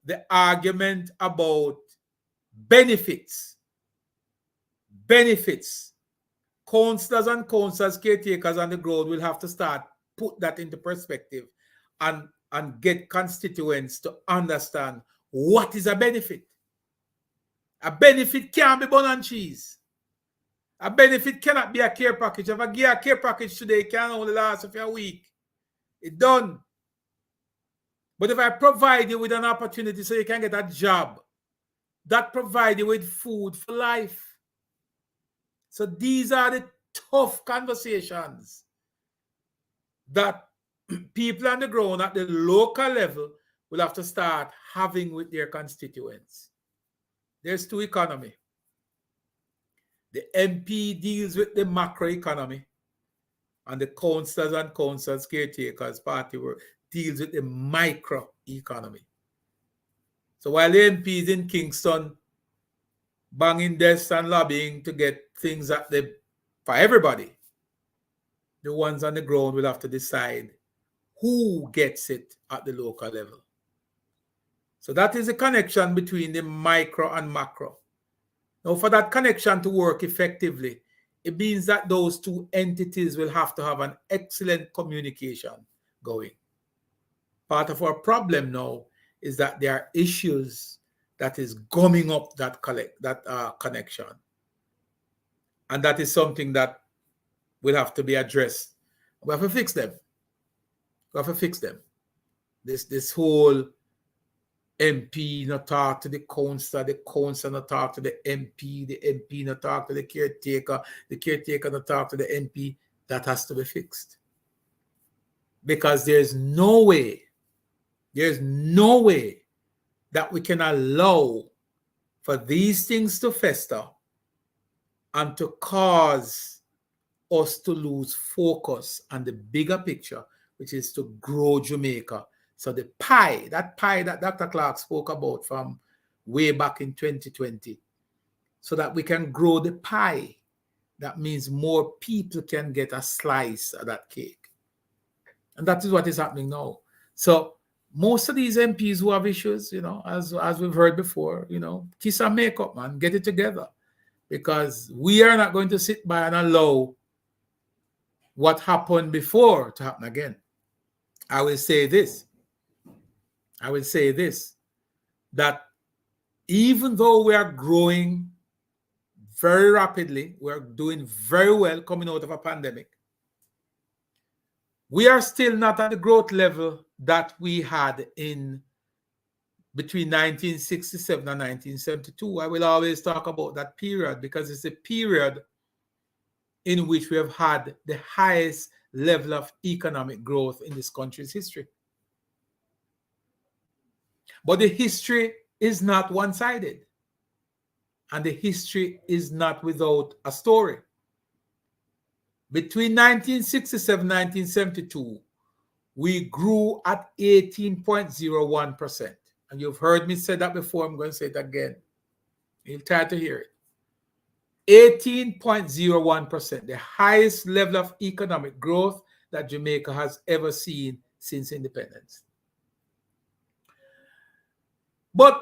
the argument about benefits. Benefits. Councillors and councillors, caretakers on the ground will have to start put that into perspective and get constituents to understand what is a benefit. A benefit can't be bun and cheese. A benefit cannot be a care package. If I give a care package today, it can only last for a week. It's done. But if I provide you with an opportunity so you can get a job, that provides you with food for life. So these are the tough conversations that people on the ground at the local level will have to start having with their constituents. There's two economy. The MP deals with the macroeconomy, and the councillors and councillors caretakers party work deals with the microeconomy. So while the MP is in Kingston banging desks and lobbying to get things for everybody, the ones on the ground will have to decide who gets it at the local level. So that is the connection between the micro and macro. Now, for that connection to work effectively, it means that those two entities will have to have an excellent communication going. Part of our problem now is that there are issues that is gumming up that connection. And that is something that will have to be addressed. We have to fix them. We have to fix them. This whole MP not talk to the councillor not talk to the MP not talk to the caretaker not talk to the MP, that has to be fixed. Because there's no way that we can allow for these things to fester and to cause us to lose focus on the bigger picture, which is to grow Jamaica. So that pie that Dr. Clark spoke about from way back in 2020, so that we can grow the pie. That means more people can get a slice of that cake. And that is what is happening now. So most of these MPs who have issues, as we've heard before, kiss and make up, man, get it together. Because we are not going to sit by and allow what happened before to happen again. I will say this, that even though we are growing very rapidly, we're doing very well coming out of a pandemic, we are still not at the growth level that we had in between 1967 and 1972. I will always talk about that period because it's a period in which we have had the highest level of economic growth in this country's history. But the history is not one-sided. And the history is not without a story. Between 1967 and 1972, we grew at 18.01%. And you've heard me say that before. I'm going to say it again. You'll try to hear it. 18.01%, the highest level of economic growth that Jamaica has ever seen since independence. But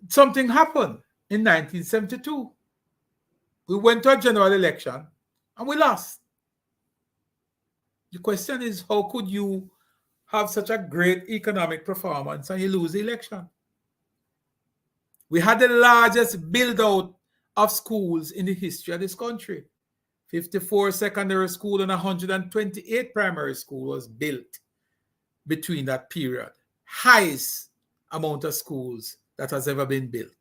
something happened in 1972. We went to a general election and we lost. The question is, how could you have such a great economic performance and you lose the election? We had the largest build-out of schools in the history of this country. 54 secondary schools and 128 primary schools was built between that period. Highest amount of schools that has ever been built.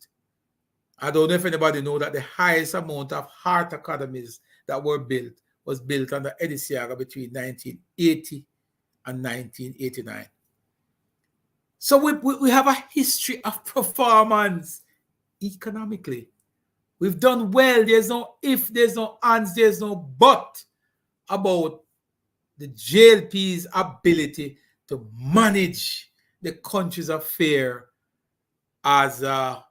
I don't know if anybody knows that the highest amount of heart academies that were built was built under Eddie Siaga between 1980 and 1989. So we have a history of performance economically. We've done well. There's no if, there's no ands, there's no but about the JLP's ability to manage the country's affairs as a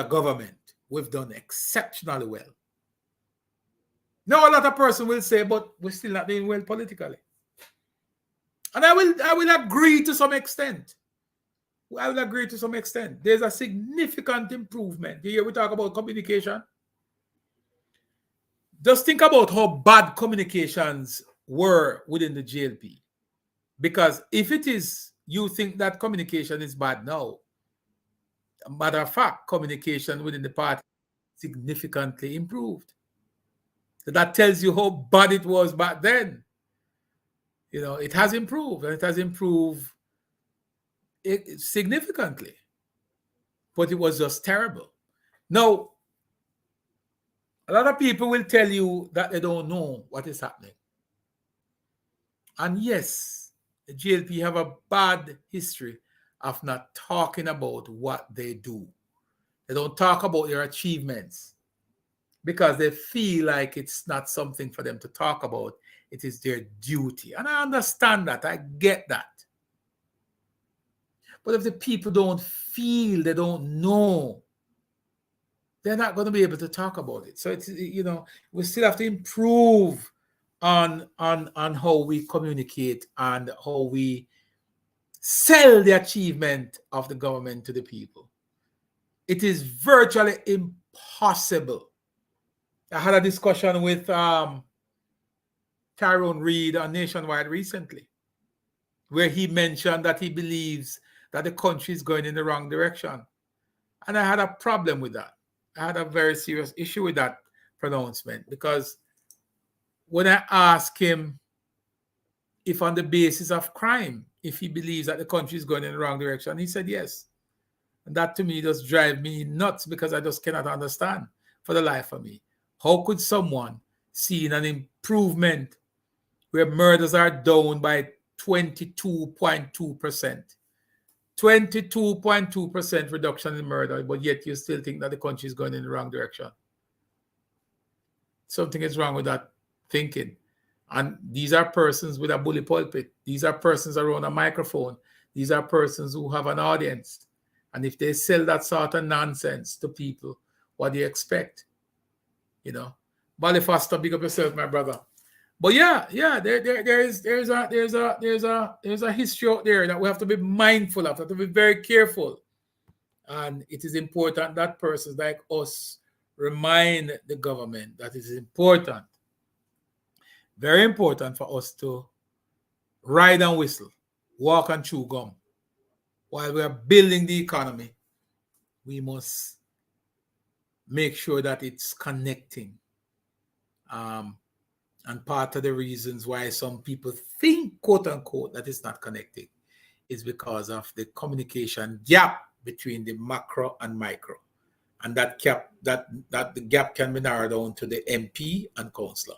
government. We've done exceptionally well. Now a lot of person will say, but we're still not doing well politically. And I will agree to some extent. I will agree to some extent. There's a significant improvement. Here we talk about communication. Just think about how bad communications were within the JLP. Because if it is, you think that communication is bad now. Matter of fact, communication within the party significantly improved. So that tells you how bad it was back then. It has improved, and it has improved significantly. But it was just terrible. Now, a lot of people will tell you that they don't know what is happening. And yes, the JLP have a bad history of not talking about what they do. They don't talk about their achievements because they feel like it's not something for them to talk about. It is their duty. And I understand that. I get that. But if the people don't feel, they don't know, they're not going to be able to talk about it. So it's, we still have to improve on how we communicate and how we sell the achievement of the government to the people. It is virtually impossible. I had a discussion with Tyrone Reid on Nationwide recently, where he mentioned that he believes that the country is going in the wrong direction. And I had a problem with that. I had a very serious issue with that pronouncement, because when I asked him if on the basis of crime, if he believes that the country is going in the wrong direction, he said yes. And that to me just drives me nuts, because I just cannot understand for the life of me. How could someone see an improvement where murders are down by 22.2%? 22.2% reduction in murder, but yet you still think that the country is going in the wrong direction. Something is wrong with that thinking. And these are persons with a bully pulpit. These are persons around a microphone. These are persons who have an audience. And if they sell that sort of nonsense to people, what do you expect? You know, Bali Foster, big up yourself, my brother. But yeah, there's a history out there that we have to be mindful of, have to be very careful. And it is important that persons like us remind the government that it is important, very important for us to ride and whistle, walk and chew gum. While we are building the economy, we must make sure that it's connecting. And part of the reasons why some people think, quote unquote, that it's not connecting is because of the communication gap between the macro and micro. And that the gap can be narrowed down to the MP and councillor.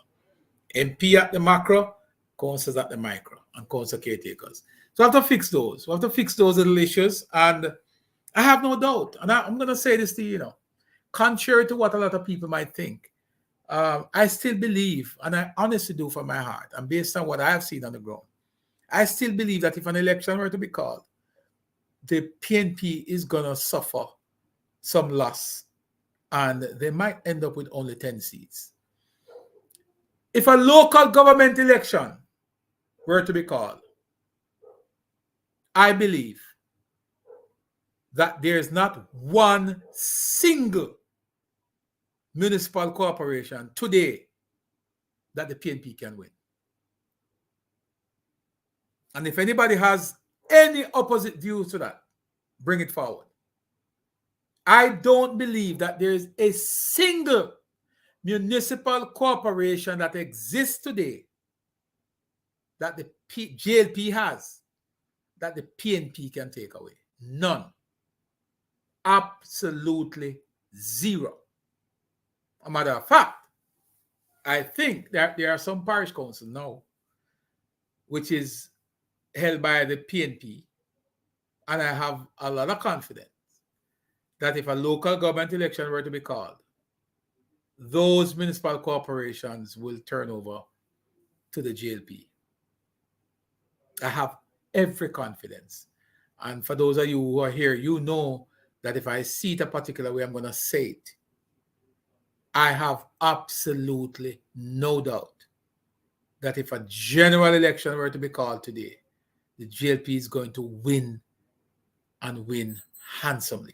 MP at the macro, councillors at the micro, and council caretakers. So we have to fix those. We have to fix those little issues. And I have no doubt, and I'm going to say this to you, contrary to what a lot of people might think, I still believe, and I honestly do from my heart, and based on what I have seen on the ground, I still believe that if an election were to be called, the PNP is going to suffer some loss, and they might end up with only 10 seats. If a local government election were to be called, I believe that there is not one single municipal corporation today that the PNP can win. And if anybody has any opposite views to that, bring it forward. I don't believe that there is a single municipal corporation that exists today that the JLP has that the PNP can take away. None. Absolutely zero. A matter of fact, I think that there are some parish councils now which is held by the PNP, and I have a lot of confidence that if a local government election were to be called, those municipal corporations will turn over to the JLP. I have every confidence. And for those of you who are here, you know that if I see it a particular way, I'm going to say it. I have absolutely no doubt that if a general election were to be called today, the JLP is going to win and win handsomely.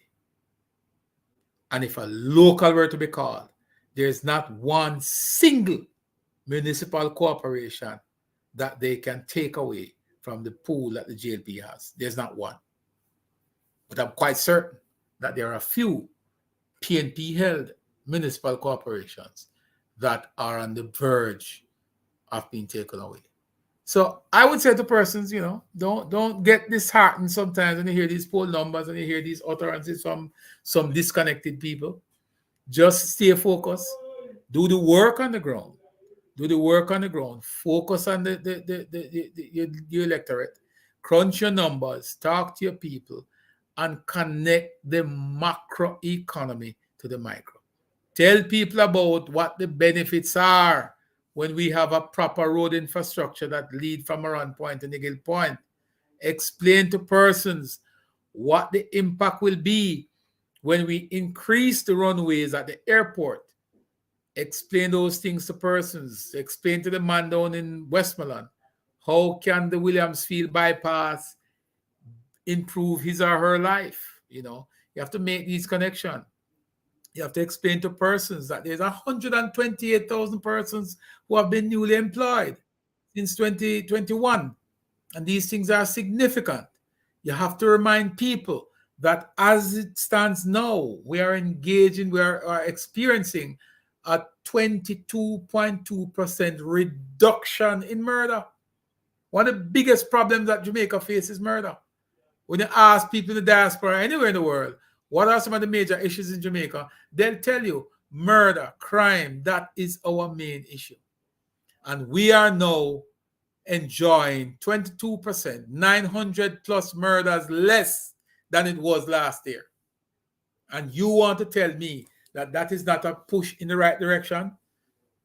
And if a local were to be called, there's not one single municipal corporation that they can take away from the pool that the JLP has. There's not one. But I'm quite certain that there are a few PNP-held municipal corporations that are on the verge of being taken away. So I would say to persons, don't get disheartened sometimes when you hear these poll numbers and you hear these utterances from some disconnected people. Just stay focused. Do the work on the ground. Do the work on the ground. Focus on your electorate. Crunch your numbers. Talk to your people. And connect the macro economy to the micro. Tell people about what the benefits are when we have a proper road infrastructure that lead from Moran Point to Nigel Point. Explain to persons what the impact will be when we increase the runways at the airport. Explain those things to persons. Explain to the man down in Westmoreland, how can the Williamsfield bypass improve his or her life? You have to make these connections. You have to explain to persons that there's 128,000 persons who have been newly employed since 2021. And these things are significant. You have to remind people that as it stands now, we are experiencing a 22.2% reduction in murder. One of the biggest problems that Jamaica faces is murder. When you ask people in the diaspora anywhere in the world, what are some of the major issues in Jamaica? They'll tell you murder, crime, that is our main issue. And we are now enjoying 22%, 900 plus murders less than it was last year. And you want to tell me that that is not a push in the right direction?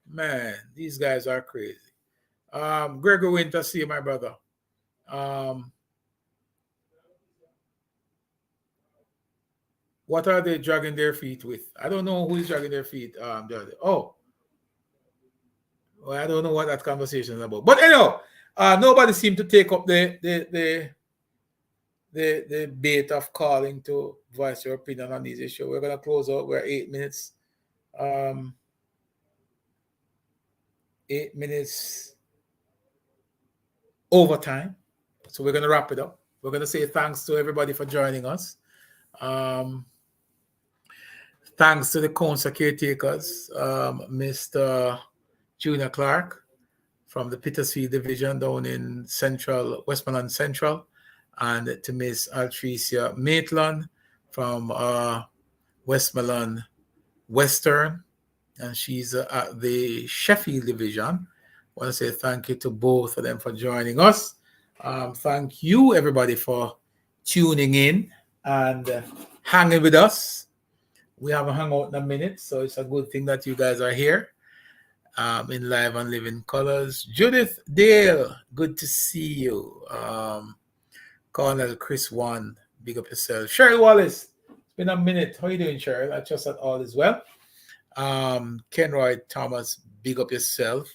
Man, these guys are crazy. Gregory Winter, see you, my brother. What are they dragging their feet with? I don't know who is dragging their feet. Oh, well, I don't know what that conversation is about. But anyhow, nobody seemed to take up the bait of calling to voice your opinion on these issues. We're gonna close out. We're 8 minutes. 8 minutes overtime. So we're gonna wrap it up. We're gonna say thanks to everybody for joining us. Thanks to the council caretakers, Mr. Junior Clark from the Petersfield Division down in Westmoreland Central, and to Miss Altricia Maitland from Westmoreland Western, and she's at the Sheffield Division. I want to say thank you to both of them for joining us. Thank you, everybody, for tuning in and hanging with us. We haven't hung out in a minute, so it's a good thing that you guys are here in live and living colors. Judith Dale, good to see you. Colonel Chris One, big up yourself. Cheryl Wallace, it's been a minute. How you doing, Cheryl? I trust that all is well. Kenroy Thomas, big up yourself.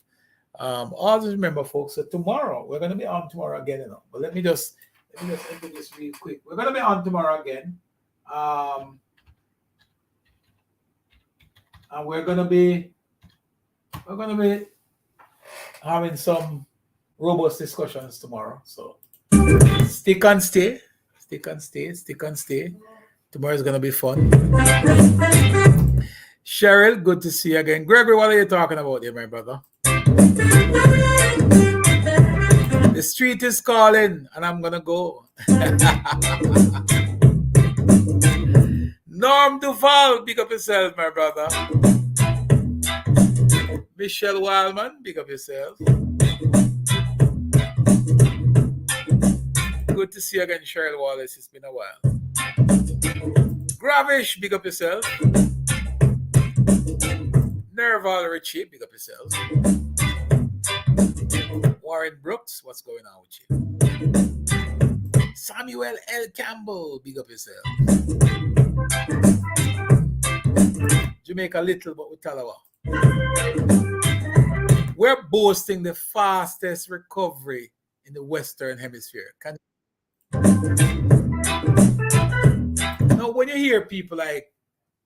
Always remember, folks, that tomorrow, we're going to be on tomorrow again, but let me just end this real quick. We're going to be on tomorrow again. And we're gonna be having some robust discussions tomorrow. So stick and stay. Tomorrow is gonna be fun. Cheryl, good to see you again. Gregory, what are you talking about here, my brother? The street is calling, and I'm gonna go. Norm Duval, big up yourself, my brother. Michelle Wildman, big up yourself. Good to see you again, Cheryl Wallace. It's been a while. Gravish, big up yourself. Nerval Richie, big up yourself. Warren Brooks, what's going on with you? Samuel L. Campbell, big up yourself. Jamaica little, but we Talawa. We're boasting the fastest recovery in the Western Hemisphere. Now, when you hear people like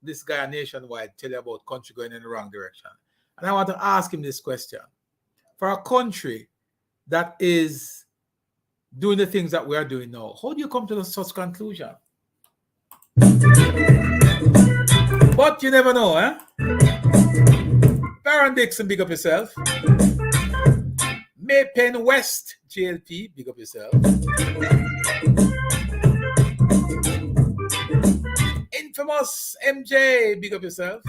this guy nationwide tell you about country going in the wrong direction, and I want to ask him this question. For a country that is doing the things that we are doing now, how do you come to such conclusion? But you never know, eh? Baron Dixon, big up yourself. Maypen West, JLP, big up yourself. Infamous MJ, big up yourself.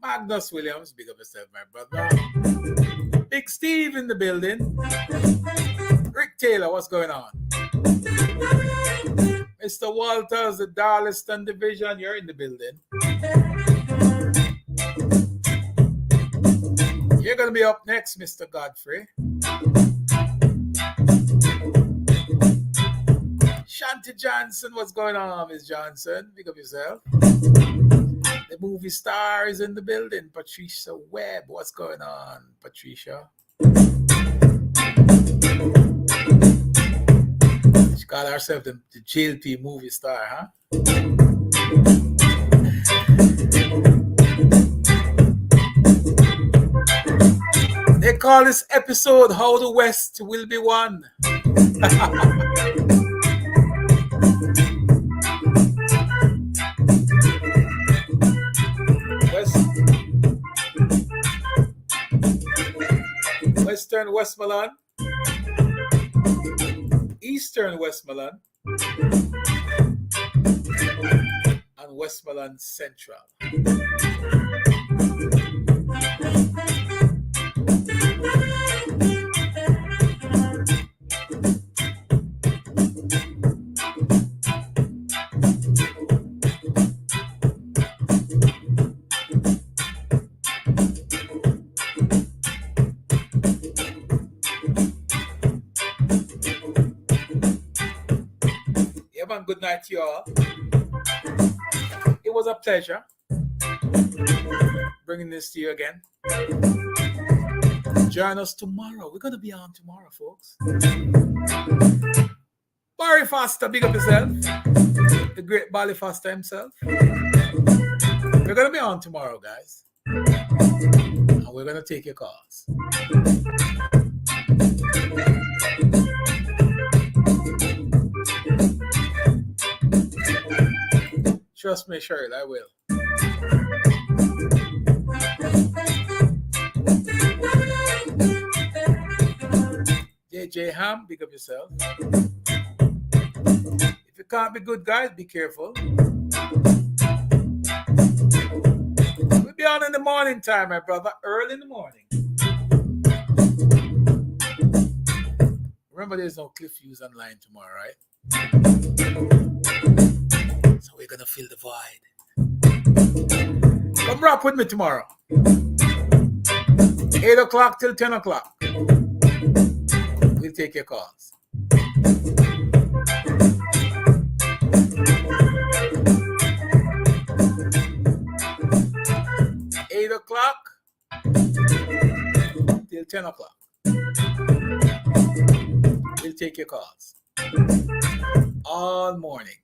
Magnus Williams, big up yourself, my brother. Big Steve in the building. Rick Taylor, what's going on? Mr. Walters, the Darleston Division, you're in the building. You're going to be up next, Mr. Godfrey. Shanti Johnson, what's going on, Miss Johnson? Big up yourself. The movie star is in the building. Patricia Webb, what's going on, Patricia? She called herself the JLP movie star, huh? They call this episode How the West Will Be Won. Western Westmoreland, Eastern Westmoreland, and Westmoreland Central. Yeah, man, good night to you all. It was a pleasure bringing this to you again. Join us tomorrow. We're going to be on tomorrow, folks. Barry Foster, big up yourself. The great Barry Foster himself. We're going to be on tomorrow, guys. And we're going to take your calls. Trust me, Cheryl, I will. JJ Ham, big up yourself. If you can't be good, guys, be careful. We'll be on in the morning time, my brother, early in the morning. Remember, there's no Cliff Hughes online tomorrow, right? So we're gonna fill the void. Come rock with me tomorrow. 8 o'clock till 10 o'clock. We'll take your calls. Eight o'clock till 10 o'clock. We'll take your calls. All morning.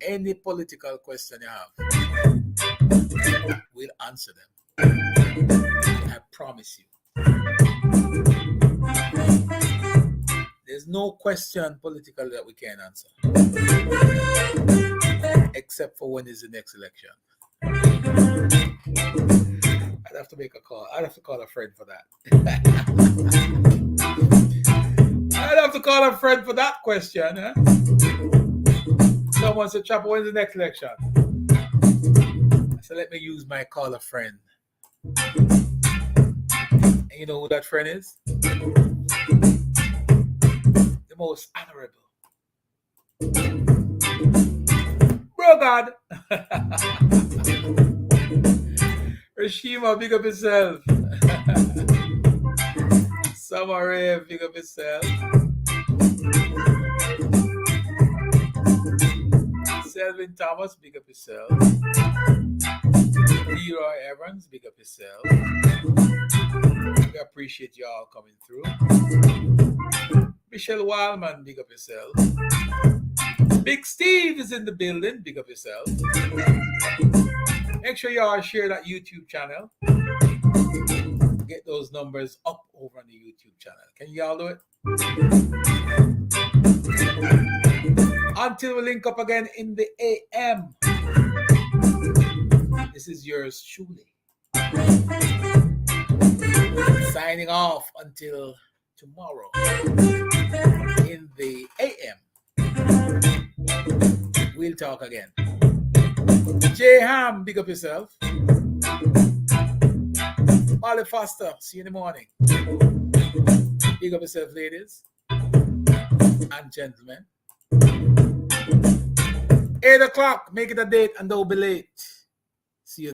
Any political question you have, we'll answer them. I promise you. There's no question political that we can't answer. Except for when is the next election. I'd have to make a call. I'd have to call a friend for that. I'd have to call a friend for that question. Huh? Someone said, Chopper, when's the next election? I said, let me use my call a friend. And you know who that friend is? The most honorable. Bro God. Rashima, big up yourself. Samare, big up yourself. Selvin Thomas, big up yourself. Leroy Evans, big up yourself. We appreciate you all coming through. Michelle Wildman, big up yourself. Big Steve is in the building, big up yourself. Make sure you all share that YouTube channel. Get those numbers up over on the YouTube channel. Can you all do it? Until we link up again in the AM. This is yours truly. Signing off until tomorrow in the AM. We'll talk again. J Ham, big up yourself. Molly Foster, see you in the morning. Big up yourself, ladies and gentlemen. 8 o'clock, make it a date and don't be late.